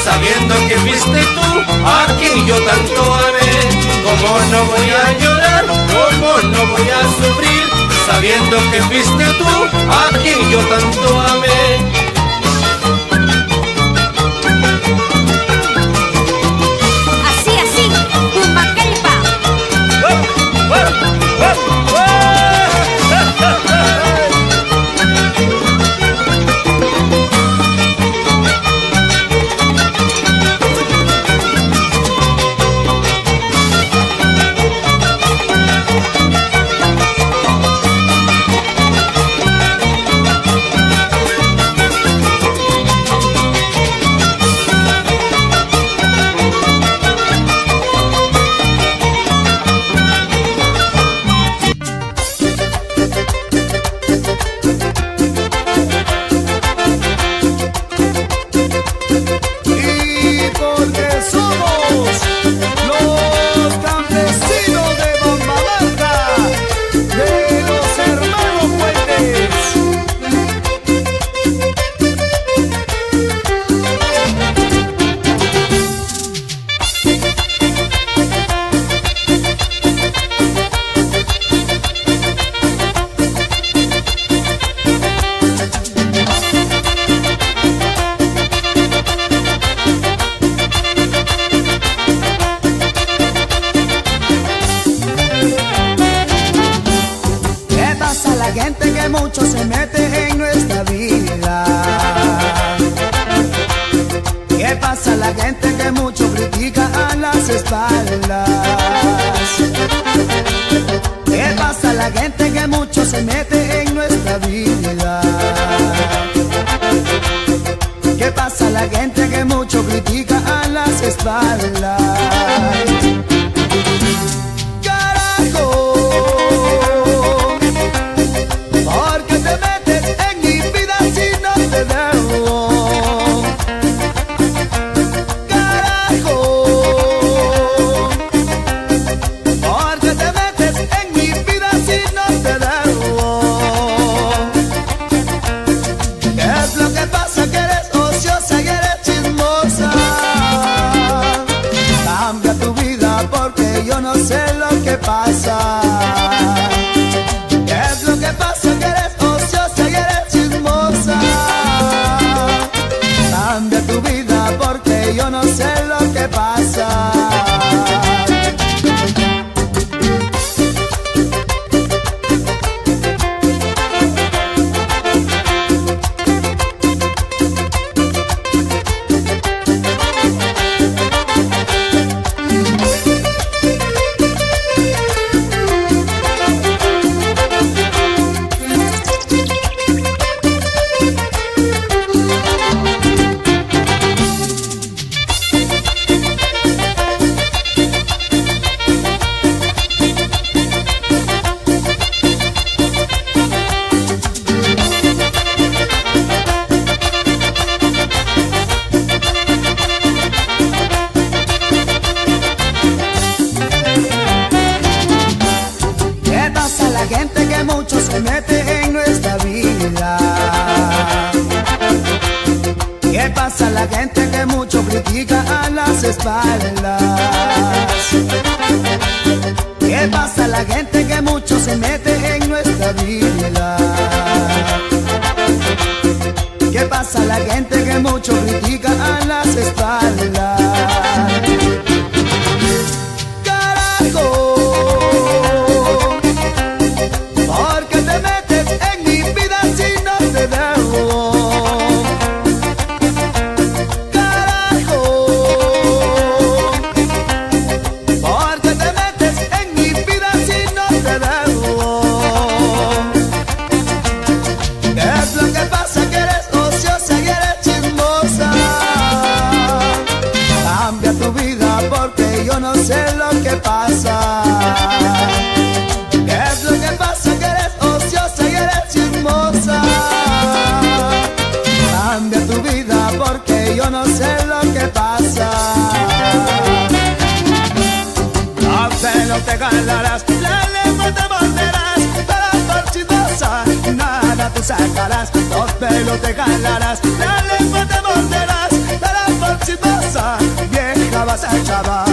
Speaker 2: Sabiendo que fuiste tú a quien yo tanto amé. ¿Cómo no voy a llorar? ¿Cómo no voy a sufrir? Sabiendo que fuiste tú a quien yo tanto amé.
Speaker 4: Así, Tumacalpa.
Speaker 8: Mucho se mete en nuestra vida. ¿Qué pasa a la gente que mucho critica a las espaldas? ¿Qué pasa a la gente que mucho se mete en nuestra vida? ¿Qué pasa a la gente que mucho critica a las espaldas? Porque te metes en mi vida si no te da que pasa. ¿Qué es lo que pasa? Que eres ociosa y eres chismosa. Cambia tu vida porque yo no sé lo que pasa. ¿Qué pasa a la gente que mucho critica a las espaldas? ¿Qué pasa a la gente que mucho se mete en nuestra vida? ¿Qué pasa a la gente que mucho critica a las espaldas? Carajo, ¿por qué te metes en mi vida si no te veo? Sé lo que pasa. ¿Qué es lo que pasa? Que eres ociosa y eres chismosa. Cambia tu vida porque yo no sé lo que pasa. Los pelos te jalarás, la lengua te morderás, pero por chismosa nada tú sacarás. Los pelos te jalarás, la lengua te morderás, pero por chismosa vieja vas a chavar.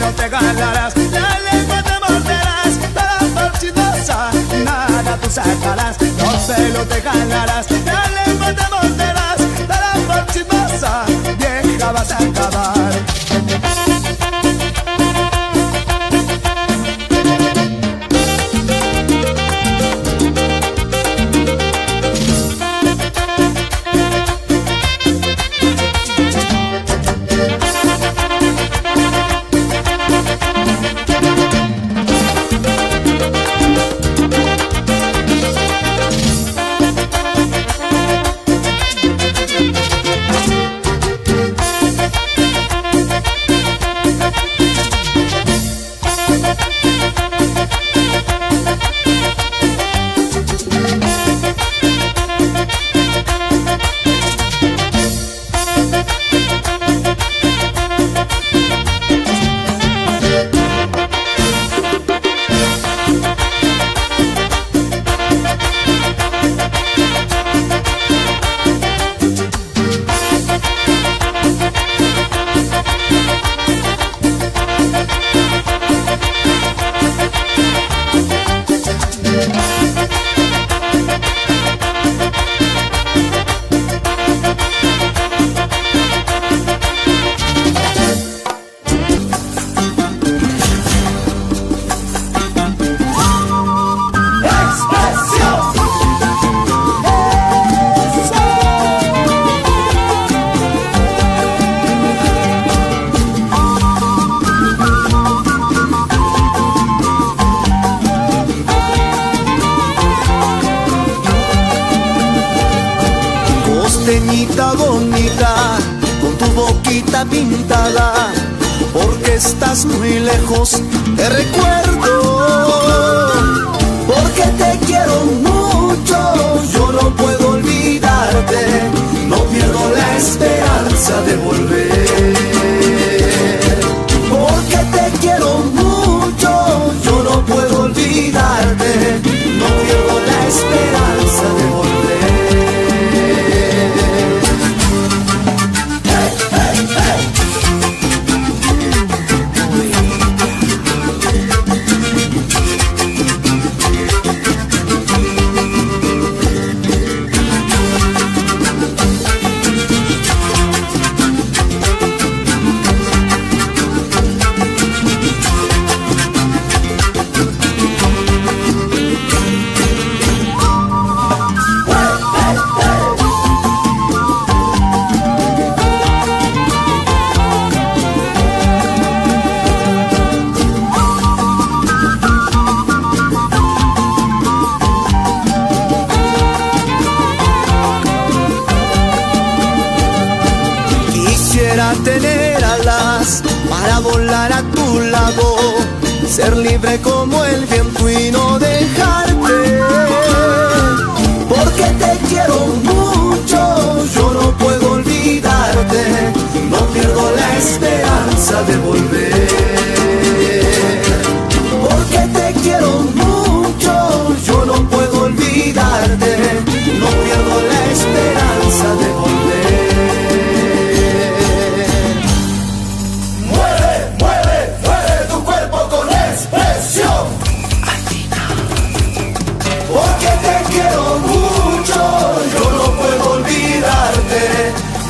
Speaker 8: No te ganarás, la lengua te morderás, pero por chismosa nada tú sacarás. Los pelos te ganarás, la lengua te morderás, pero por chismosa vieja vas a acabar.
Speaker 2: Costeñita bonita, con tu boquita pintada, porque estás muy lejos, te recuerdo, porque te quiero mucho, yo no puedo olvidarte, no pierdo la esperanza de volver, porque te quiero mucho, yo no Quisiera tener alas para volar a tu lado, ser libre como el viento y no dejarte. Porque te quiero mucho, yo no puedo olvidarte, no pierdo la esperanza de volver. Porque te quiero mucho, yo no puedo olvidarte, no pierdo la esperanza de volver.
Speaker 8: Mueve, mueve, mueve tu cuerpo con expresión. Porque te quiero mucho, yo no puedo olvidarte,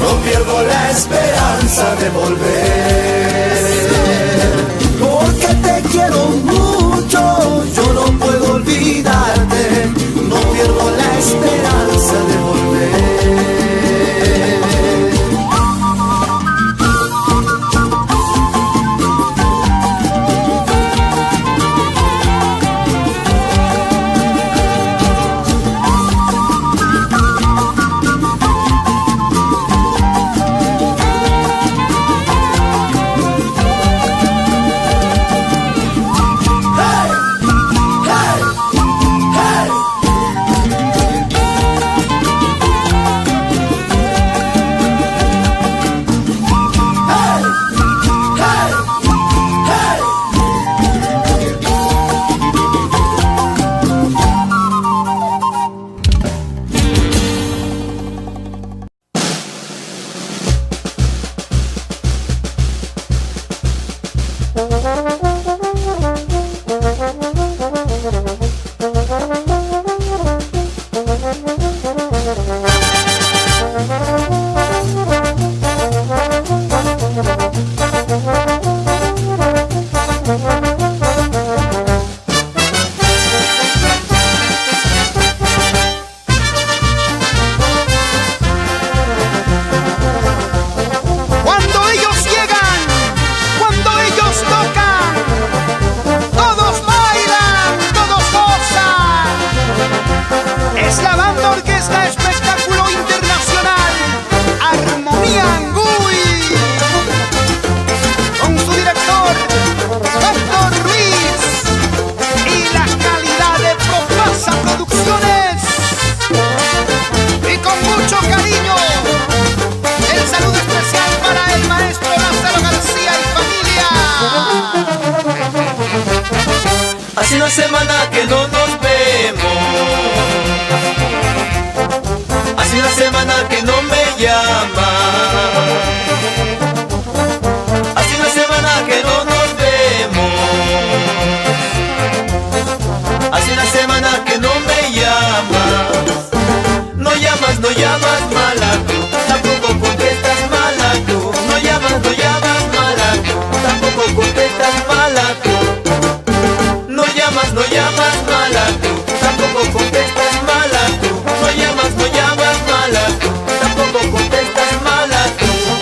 Speaker 8: no pierdo la esperanza de volver.
Speaker 2: Porque te quiero mucho, yo no puedo olvidarte, no pierdo la esperanza de volver.
Speaker 1: Hace una semana que no nos vemos, hace una semana que no me llamas, hace una semana que no nos vemos, hace una semana que no me llamas. No llamas, no llamas, mala tú, tampoco contestas, mala tú. No llamas, no llamas, mala tú, tampoco contestas, mala tú. No llamas, no llamas, mala tú, tampoco contestas, mala tú. No llamas, no llamas, mala tú, tampoco contestas, mala tú.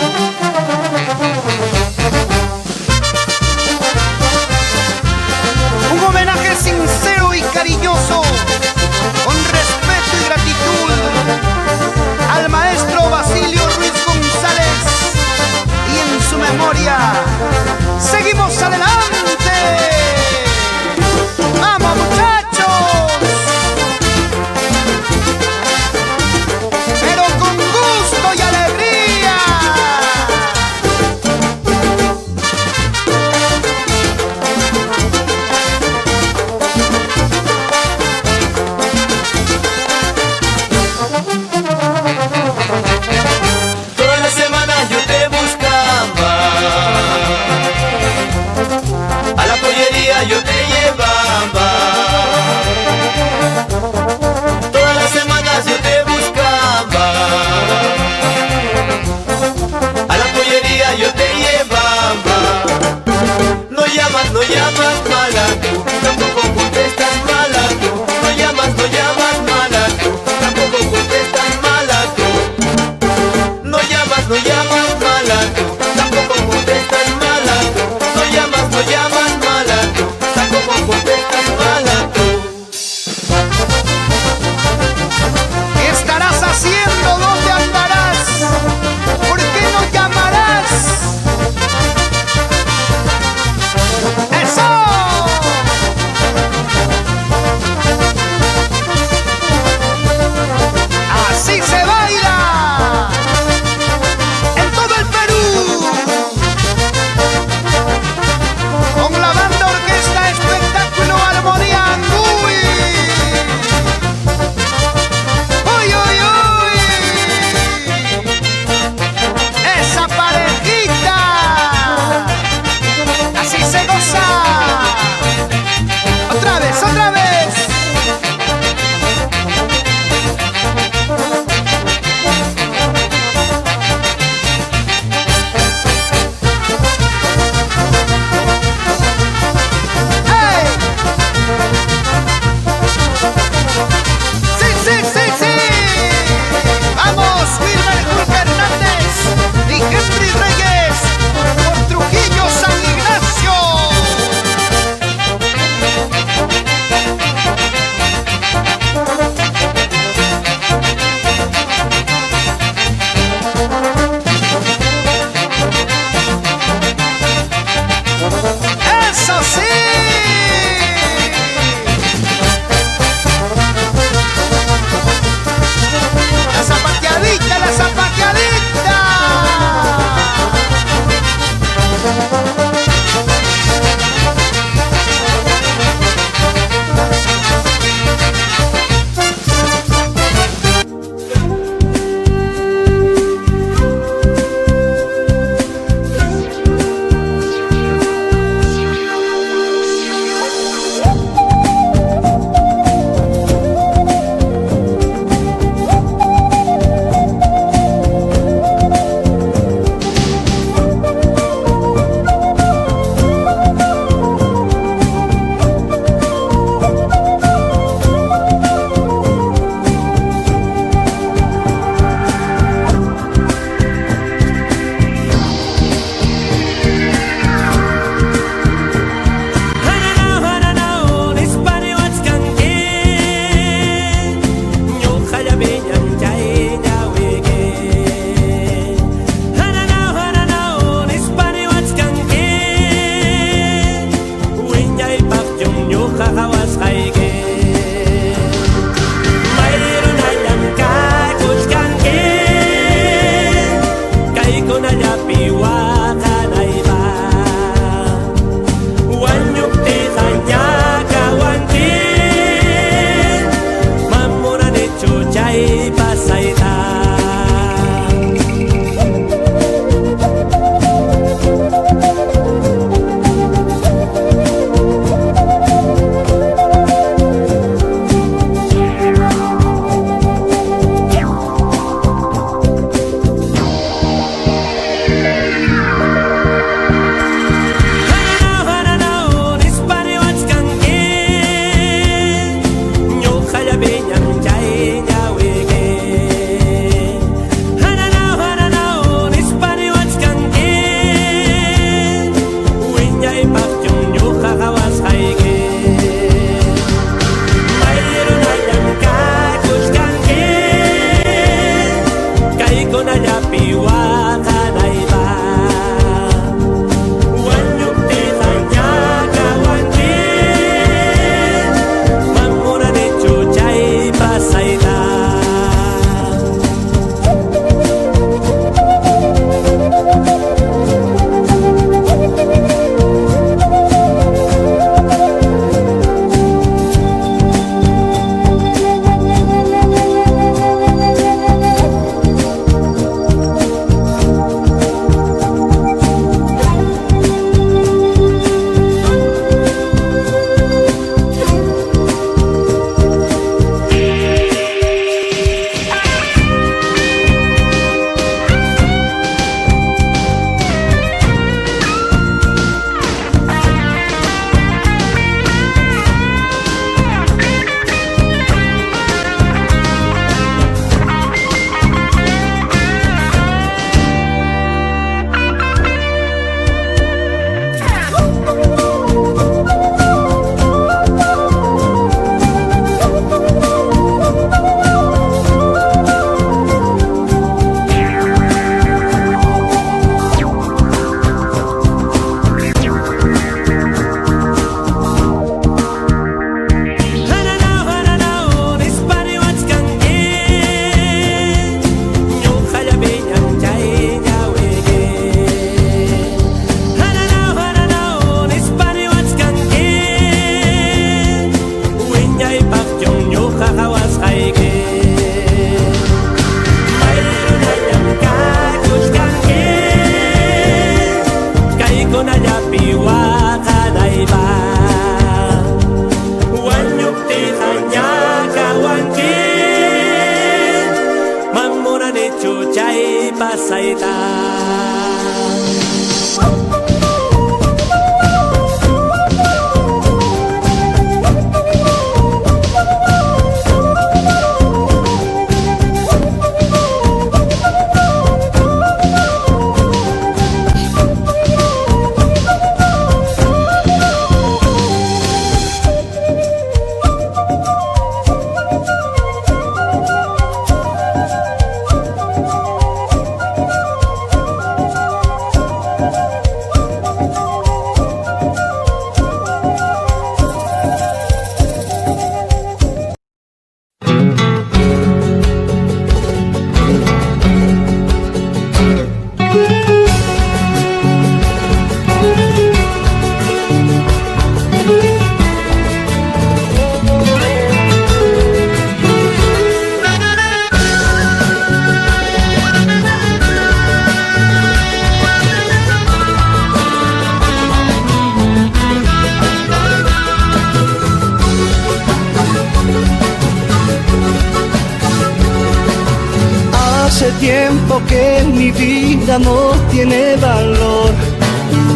Speaker 2: Tiempo que mi vida no tiene valor.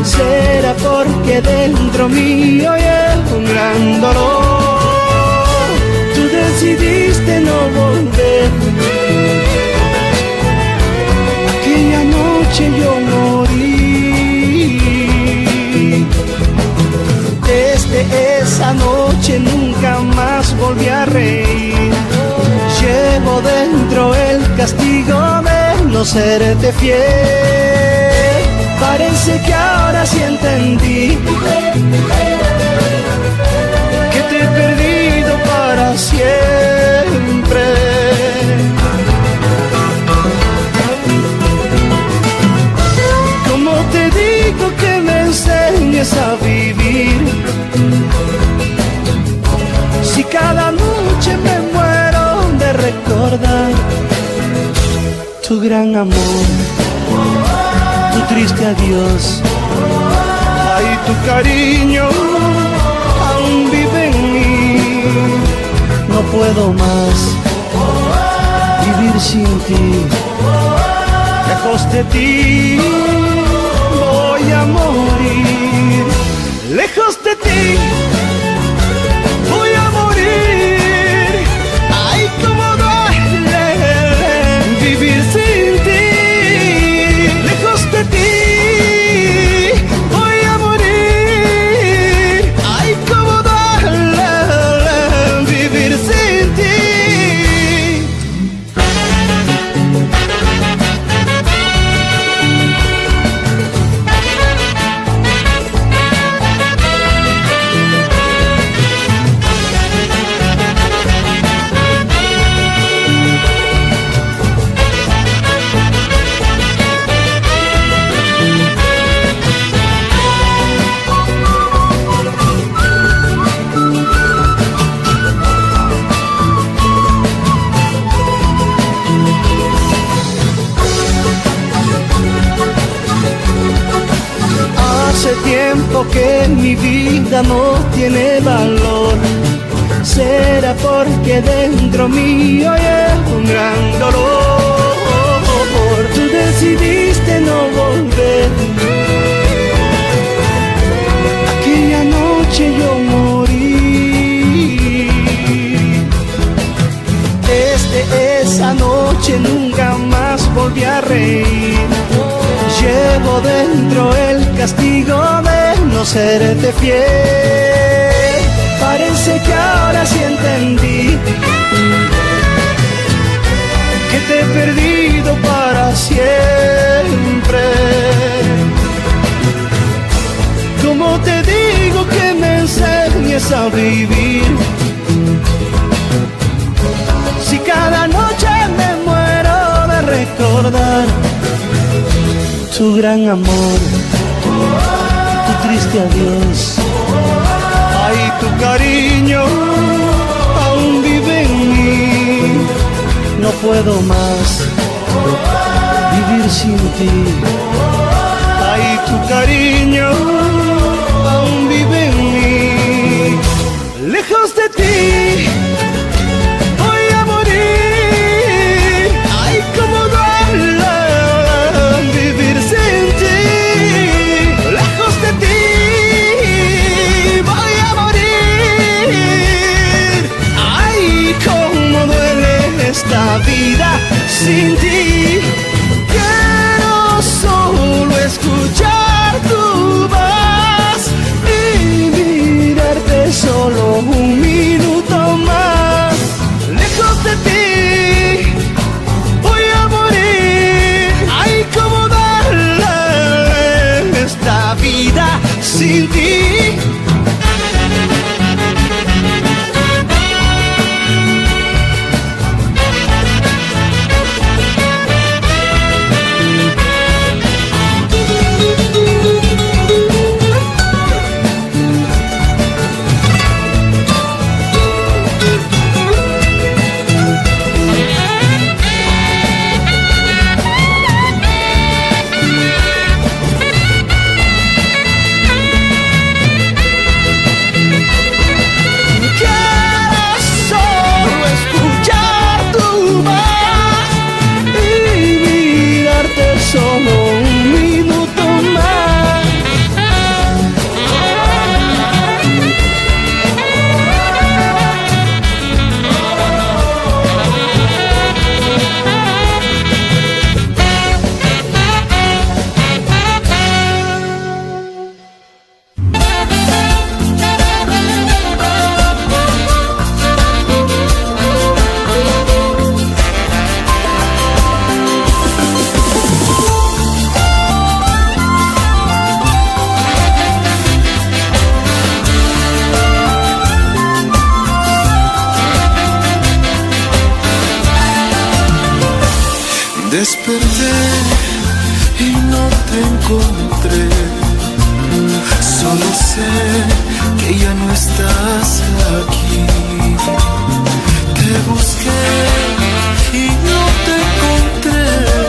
Speaker 2: Será porque dentro mío hay un gran dolor. Tú decidiste no volver. Aquella noche yo morí. Desde esa noche nunca más volví a reír. Llevo dentro el castigo de no serte fiel. Parece que ahora sí entendí que te he perdido para siempre. tu gran amor, tu triste adiós.
Speaker 8: Ay, tu cariño aún vive en mí.
Speaker 2: No puedo más vivir sin ti.
Speaker 8: Lejos de ti voy a morir. Lejos de ti voy a morir. Ay, cómo duele vivir sin ti. Lejos de ti voy a morir. Ay, cómo duele vivir sin ti. Hace tiempo que mi vida no tiene valor. Será porque dentro mío hay un gran dolor. Tú decidiste no volver. Aquella noche yo morí. Desde esa noche nunca más volví a reír. Llevo dentro el castigo de no serte fiel. Parece que ahora sí entendí que te he perdido para siempre. ¿Cómo te digo que me enseñes a vivir? Si cada noche me muero de recordar tu gran amor, tu triste adiós. Ay, tu cariño aún vive en mí. No puedo más vivir sin ti. Ay, tu cariño aún vive en mí. Lejos de ti voy a morir. Ay, cómo duele vivir sin ti. Lejos de ti voy a morir. Ay, cómo duele esta vida sin ti. Quiero solo escuchar tu voz y mirarte solo un minuto más. Lejos de ti voy a morir. Ay, cómo duele esta vida sin ti. Solo un minuto más.
Speaker 2: Desperté y no te encontré. Solo sé que ya no estás aquí. Te busqué y no te encontré.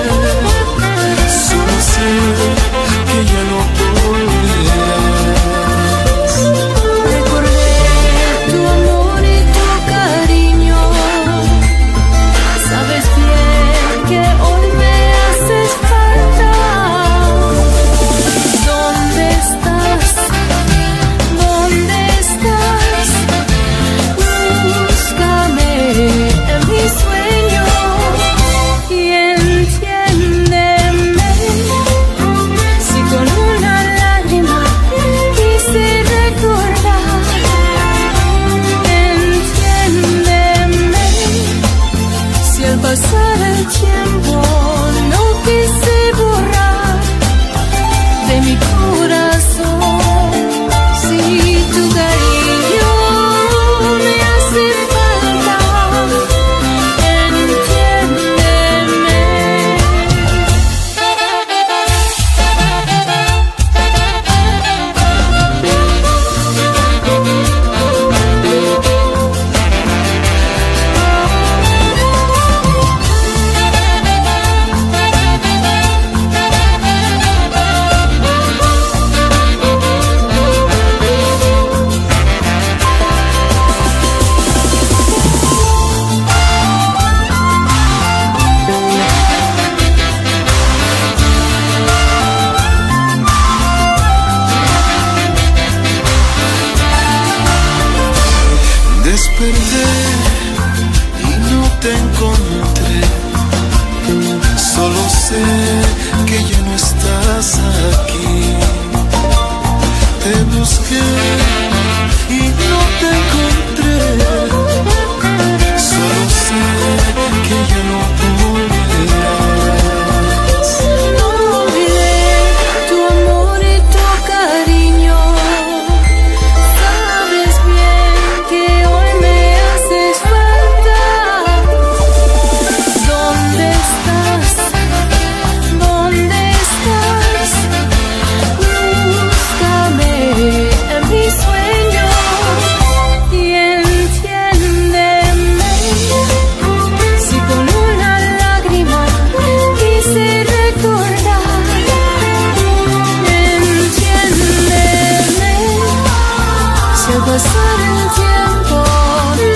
Speaker 6: pasar el tiempo,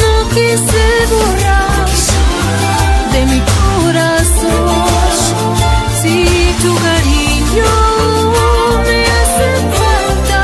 Speaker 6: no quise borrar de mi corazón. Si tu cariño me hace falta,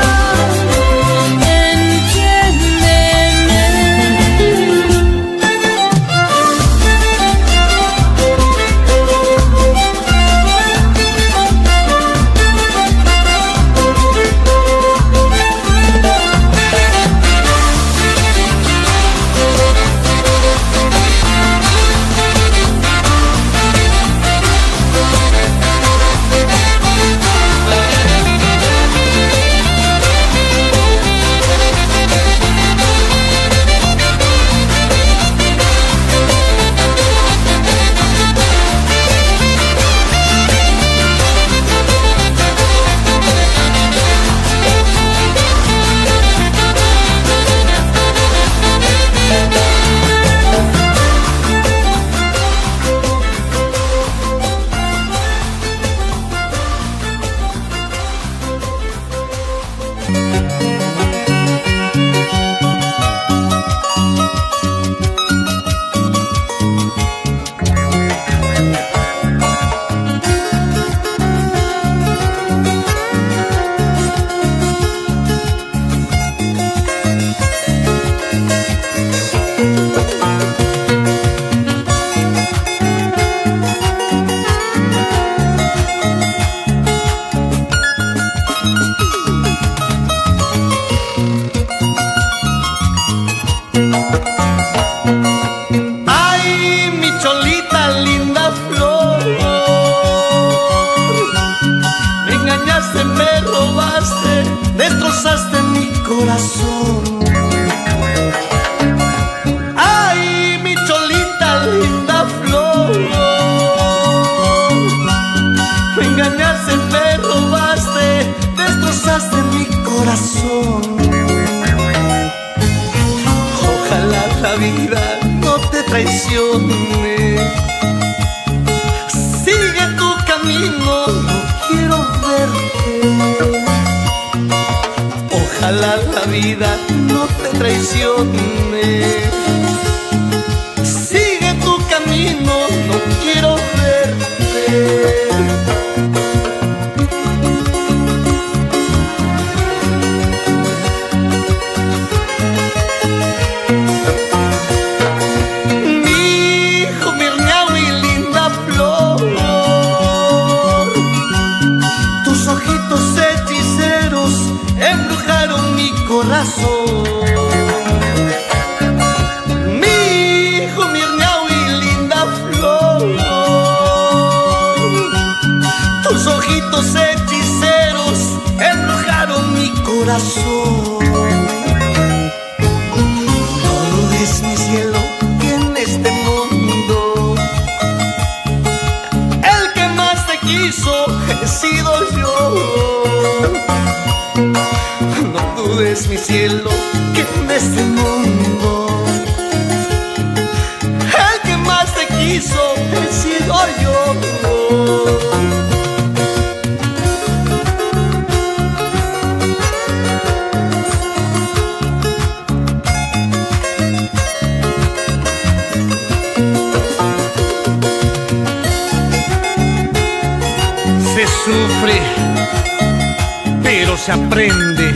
Speaker 2: se aprende.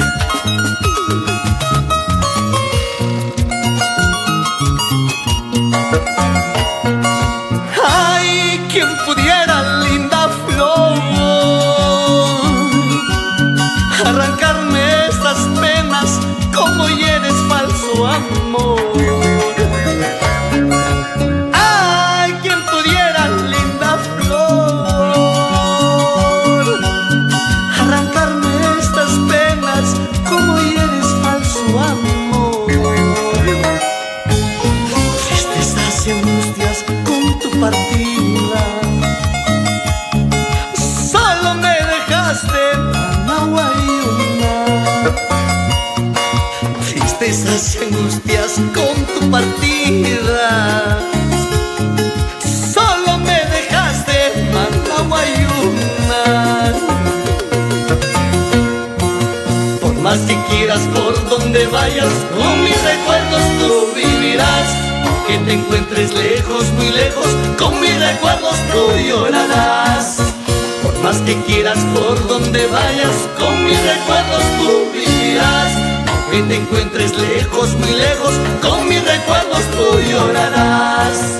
Speaker 2: Ay, quien pudiera, linda flor, arrancarme estas penas como hieres falso amor. Ay, quien pudiera, linda flor, arrancarme estas penas como hieres falso amor. Tristezas y angustias con tu partida, solo me dejaste Manahuayuna. Tristezas y angustias con tu partida, solo me dejaste Manahuayuna. Por más que quiera
Speaker 9: quieras, por donde vayas, con mis recuerdos tú vivirás. Aunque te encuentres lejos, muy lejos, con mis recuerdos tú llorarás. Por más que quieras, por donde vayas, con mis recuerdos tú vivirás. Aunque te encuentres lejos, muy lejos, con mis recuerdos tú llorarás.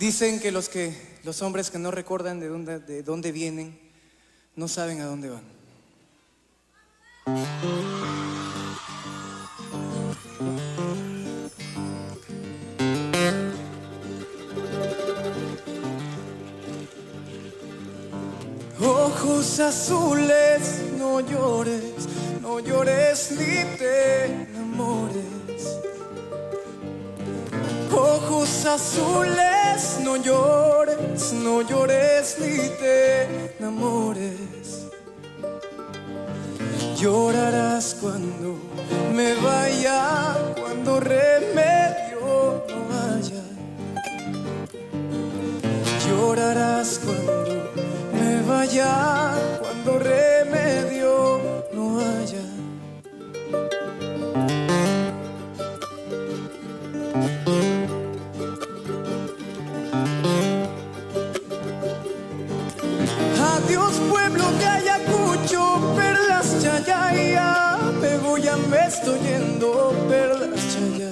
Speaker 10: Dicen que los hombres que no recuerdan de dónde vienen, no saben a dónde van. Ojos azules, no llores, no llores ni te enamores. Ojos azules, no llores, no llores ni te enamores. Llorarás cuando me vaya, cuando remedio no haya. Llorarás cuando me vaya, cuando remedio no haya. Adiós pueblo de Ayacucho, perlas chayaya, me voy a me estoy yendo, perlas chayaya.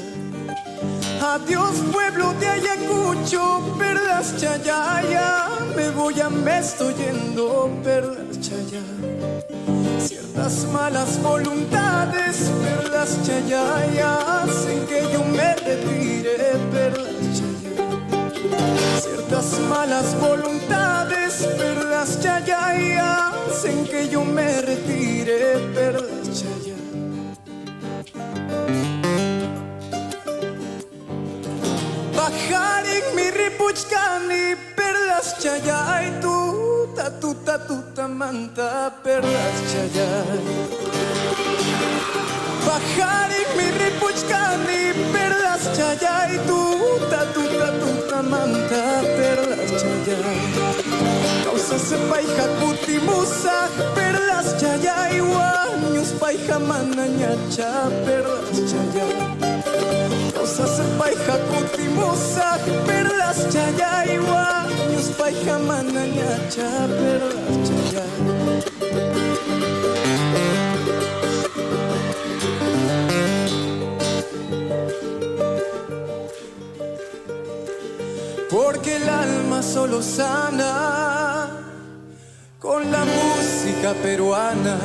Speaker 10: Adiós pueblo de Ayacucho, perlas chayaya, me voy a me estoy yendo, perlas chayaya. Ciertas malas voluntades, perlas chayaya, hacen que yo me retire, perlas chayaya. Ciertas malas voluntades, perlas chayaya, hacen que yo me retire, perlas chayaya. Bajar en mi ripuchcani, perlas chayay, tuta manta, perlas chayay. Bajar en mi ripuchcani, perlas chayay, tuta manta, perlas chayay. Causa se paija kutimusa, perlas chayay, guaños paija manañacha, perlas chayay. Causa se paija kutimusa, perlas chayay, guaños paija manañacha, perlas chayay. Porque el alma solo sana con la música peruana.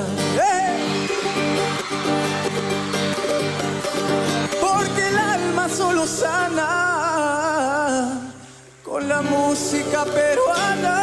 Speaker 10: Porque el alma solo sana con la música peruana.